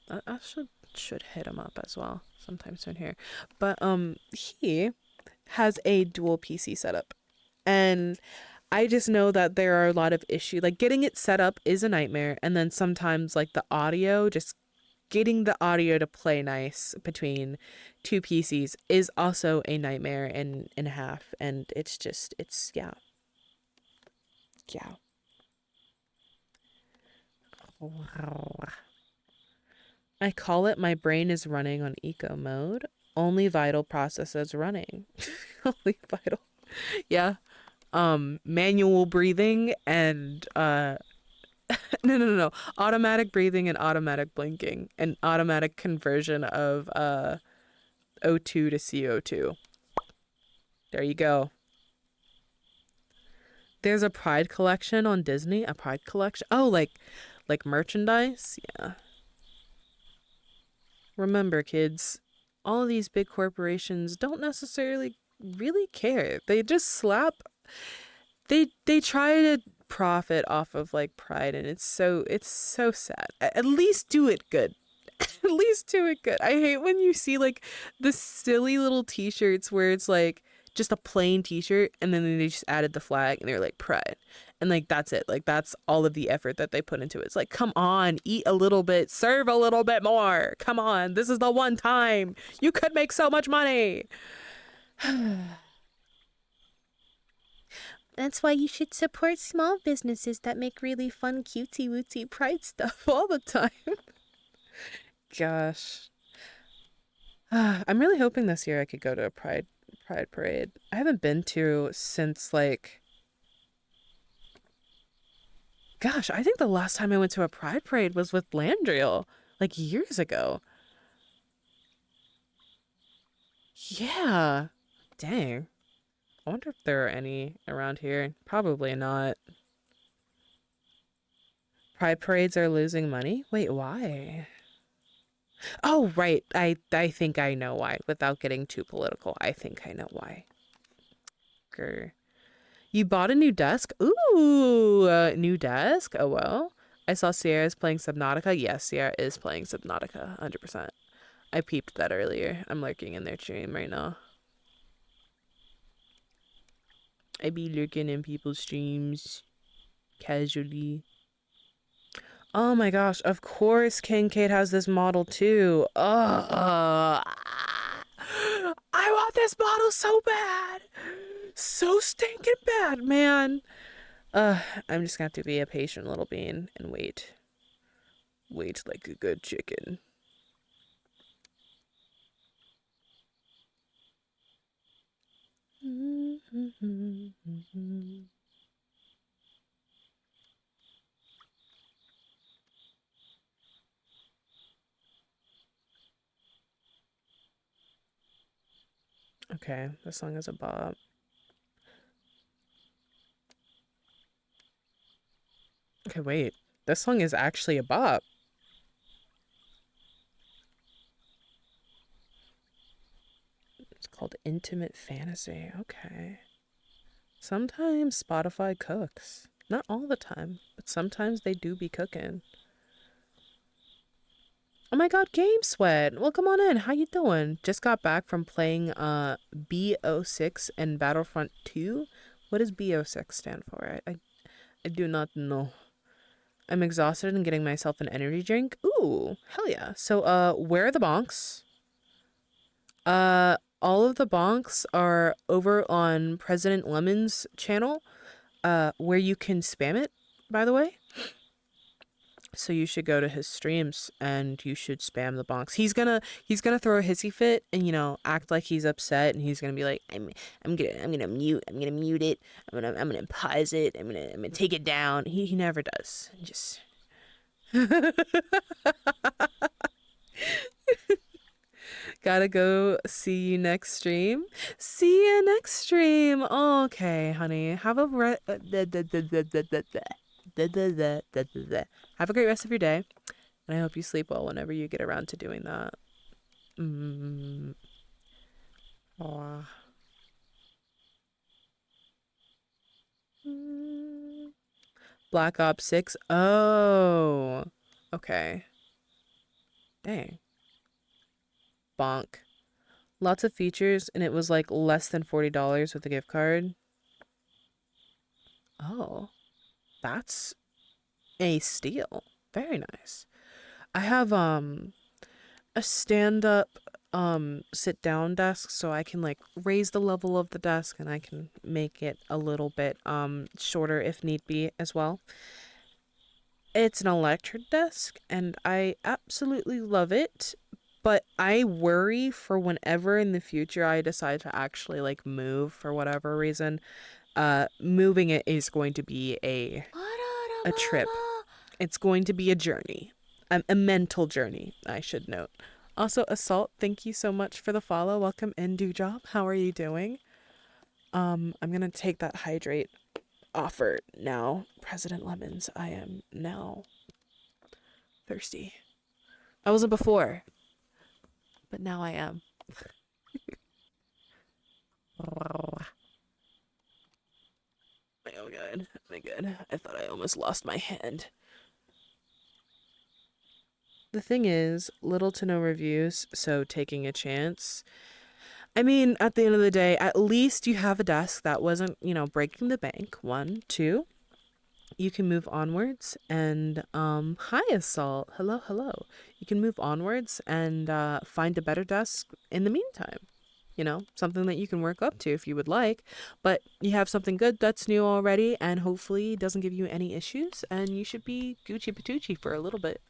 Speaker 1: I should hit him up as well sometime soon here. But he has a dual PC setup. And I just know that there are a lot of issues. Like getting it set up is a nightmare, and then sometimes like the audio, just getting the audio to play nice between two PCs is also a nightmare and a half. And it's yeah, yeah. Wow. I call it my brain is running on eco mode. Only vital processes running. Only vital. Yeah. Manual breathing and no. Automatic breathing and automatic blinking and automatic conversion of O2 to CO2. There you go. There's a Pride collection on Disney. A Pride collection. Oh, like merchandise. Yeah. Remember, kids, all of these big corporations don't necessarily really care. They just slap. They try to profit off of like Pride, and it's so sad. At least do it good. At least do it good. I hate when you see like the silly little T-shirts where it's like just a plain T-shirt, and then they just added the flag, and they're like Pride, and like that's it. Like that's all of the effort that they put into it. It's like, come on, eat a little bit, serve a little bit more. Come on, this is the one time you could make so much money. That's why you should support small businesses that make really fun, cutesy wootsy Pride stuff all the time. Gosh. I'm really hoping this year I could go to a Pride parade. I haven't been to since like gosh, I think the last time I went to a Pride parade was with Landriel, like years ago. Yeah. Dang. I wonder if there are any around here. Probably not. Pride parades are losing money? Wait, why? Oh, right. I think I know why. Without getting too political, I think I know why. Grr. You bought a new desk? Ooh, new desk? Oh well. I saw Sierra's playing Subnautica. Yes, Sierra is playing Subnautica, 100%. I peeped that earlier. I'm lurking in their stream right now. I be lurking in people's streams casually. Oh my gosh, of course Kincaid has this model too. I want this model so bad. So stinking bad, man. Uh, I'm just gonna have to be a patient little bean and wait. Wait like a good chicken. Okay, this song is a bop. Okay, wait. This song is actually a bop. It's called Intimate Fantasy. Okay. Sometimes Spotify cooks. Not all the time, but sometimes they do be cooking. Oh my god, Game Sweat. Well, come on in. How you doing? Just got back from playing BO6 and Battlefront 2. What does BO6 stand for? I do not know. I'm exhausted and getting myself an energy drink. Ooh, hell yeah. So where are the bonks? All of the bonks are over on President Lemon's channel, where you can spam it, by the way. So you should go to his streams and you should spam the bonks. He's gonna throw a hissy fit and act like he's upset, and he's gonna be like, I'm gonna mute it. I'm gonna pause it. I'm gonna take it down. He never does. Just gotta go. See you next stream. See you next stream. Okay, honey. Have a Have a great rest of your day, and I hope you sleep well whenever you get around to doing that. Mm. Aw. Mm. Black Ops 6. Oh. Okay. Dang. Bonk. Lots of features, and it was like less than $40 with a gift card. Oh. That's a steal. Very nice. I have a stand up sit down desk so I can like raise the level of the desk and I can make it a little bit shorter if need be as well. It's an electric desk and I absolutely love it, but I worry for whenever in the future I decide to actually like move for whatever reason. Moving it is going to be a trip. It's going to be a journey, a mental journey, I should note. Also, Assault, thank you so much for the follow. Welcome in, Dewdrop. How are you doing? I'm gonna take that hydrate offer now. President Lemons, I am now thirsty. I wasn't before, but now I am. Oh my god, oh my god. I thought I almost lost my hand. The thing is, little to no reviews, so taking a chance. I mean, at the end of the day, at least you have a desk that wasn't, breaking the bank. One, two, you can move onwards and hi Assault. Hello, hello. You can move onwards and find a better desk in the meantime. Something that you can work up to if you would like. But you have something good that's new already and hopefully doesn't give you any issues and you should be Gucci Patucci for a little bit.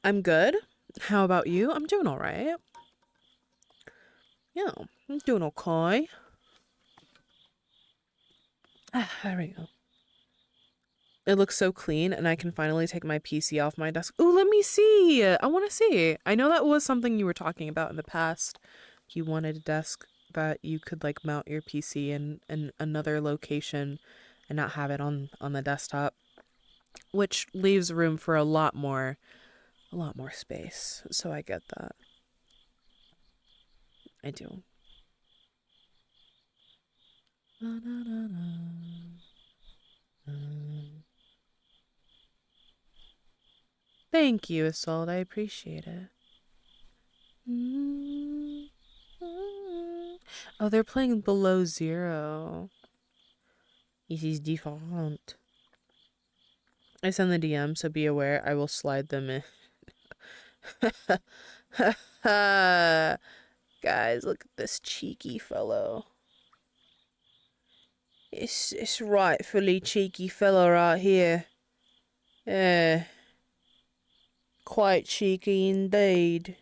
Speaker 1: I'm good. How about you? I'm doing all right. Yeah, I'm doing okay. There we go. It looks so clean, and I can finally take my PC off my desk. Ooh, let me see. I want to see. I know that was something you were talking about in the past. You wanted a desk that you could like mount your PC in another location and not have it on the desktop, which leaves room for a lot more space. So I get that. I do. Thank you, Assault. I appreciate it. Oh, they're playing below zero. This is different. I send the DM, so be aware. I will slide them in. Guys, look at this cheeky fellow. It's rightfully cheeky fellow right here. Yeah, quite cheeky indeed.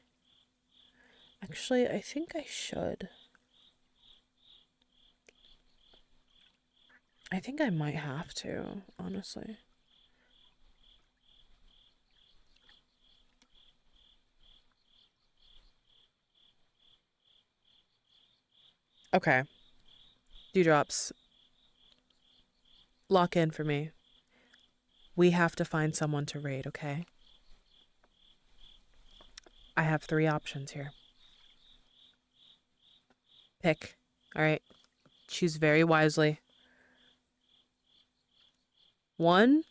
Speaker 1: Actually, I think I should. I think I might have to, honestly. Okay. Dewdrops, lock in for me. We have to find someone to raid, okay? I have 3 options here. Pick. Alright. Choose very wisely. 1,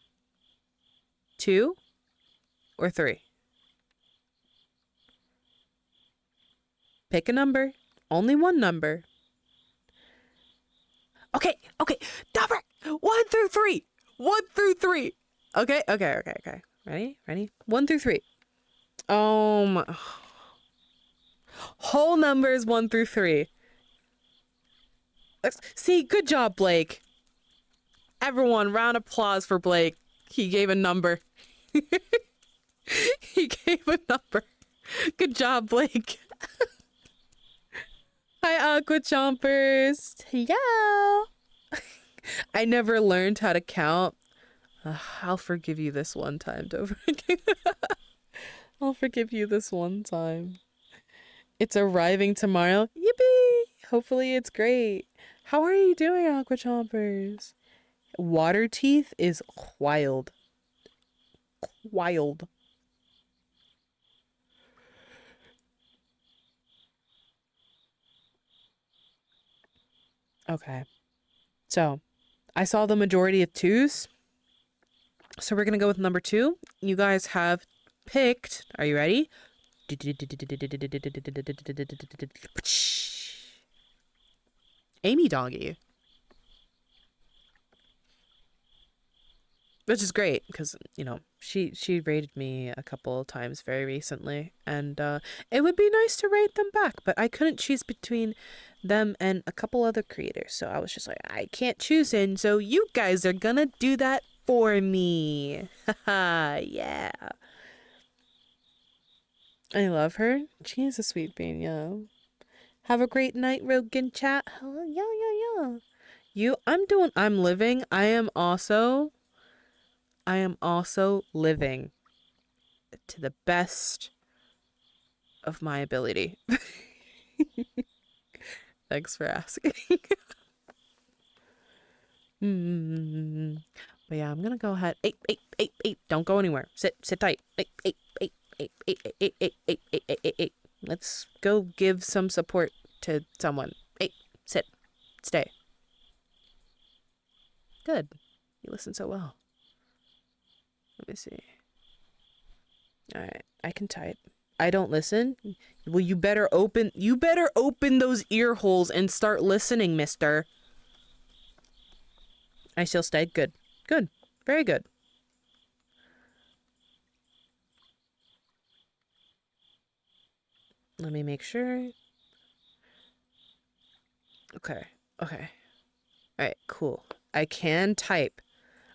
Speaker 1: 2, or 3. Pick a number. Only one number. Okay. Number 1 through 3. 1 through 3. Okay. Ready? 1 through 3. Whole numbers 1 through 3. See, good job, Blake. Everyone, round of applause for Blake. He gave a number. He gave a number. Good job, Blake. Hi, Aqua Chompers. Yeah. I never learned how to count. I'll forgive you this one time, Dover. I'll forgive you this one time. It's arriving tomorrow. Yippee! Hopefully it's great. How are you doing, Aqua Chompers? Water teeth is wild. Wild. Okay. So, I saw the majority of twos. So we're going to go with number two. You guys have picked. Are you ready? Amy Doggy. Which is great because, you know, she rated me a couple of times very recently, and it would be nice to rate them back, but I couldn't choose between them and a couple other creators, so I was just like, I can't choose, and so you guys are gonna do that for me. Haha, yeah. I love her. She is a sweet bean, yeah. Have a great night, Rogan chat. Oh, yeah, yeah, yeah. I'm living. I am also living to the best of my ability. Thanks for asking. But yeah, I'm gonna go ahead. Eight. Don't go anywhere. Sit tight. Eight. Let's go give some support to someone. Eight, sit, stay. Good. You listen so well. Let me see. All right, I can type. I don't listen. Well, you better open. You better open those ear holes and start listening, Mister. I shall stay. Good. Good. Very good. Let me make sure. Okay. Okay. All right. Cool. I can type.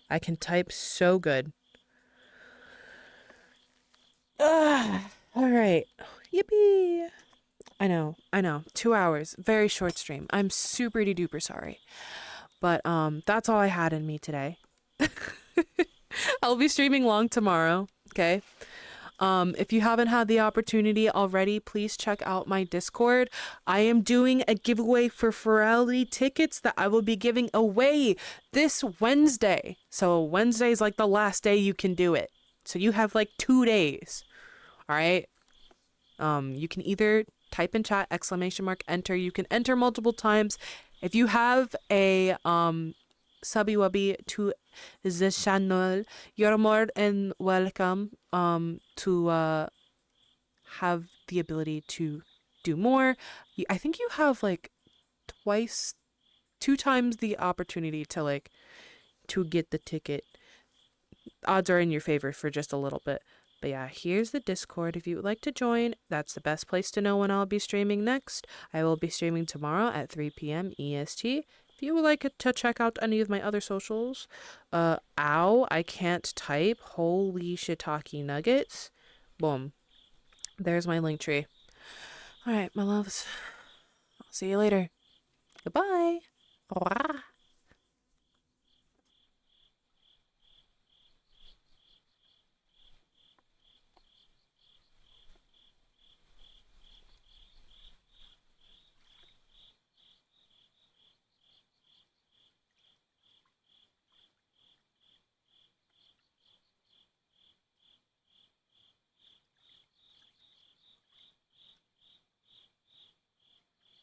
Speaker 1: I can type so good. All right. Yippee. I know. I know. 2 hours. Very short stream. I'm super duper sorry. But that's all I had in me today. I'll be streaming long tomorrow. Okay. If you haven't had the opportunity already, please check out my Discord. I am doing a giveaway for Ferality tickets that I will be giving away this Wednesday. So Wednesday is like the last day you can do it. So you have like 2 days. All right. You can either type in chat !enter. You can enter multiple times. If you have a subby wubby to the channel, you're more than welcome to have the ability to do more. I think you have like twice, 2 times the opportunity to like to get the ticket. Odds are in your favor for just a little bit. But yeah, here's the Discord if you would like to join. That's the best place to know when I'll be streaming next. I will be streaming tomorrow at 3 p.m. EST. If you would like to check out any of my other socials, ow, I can't type. Holy shiitake nuggets. Boom. There's my link tree. All right, my loves. I'll see you later. Goodbye.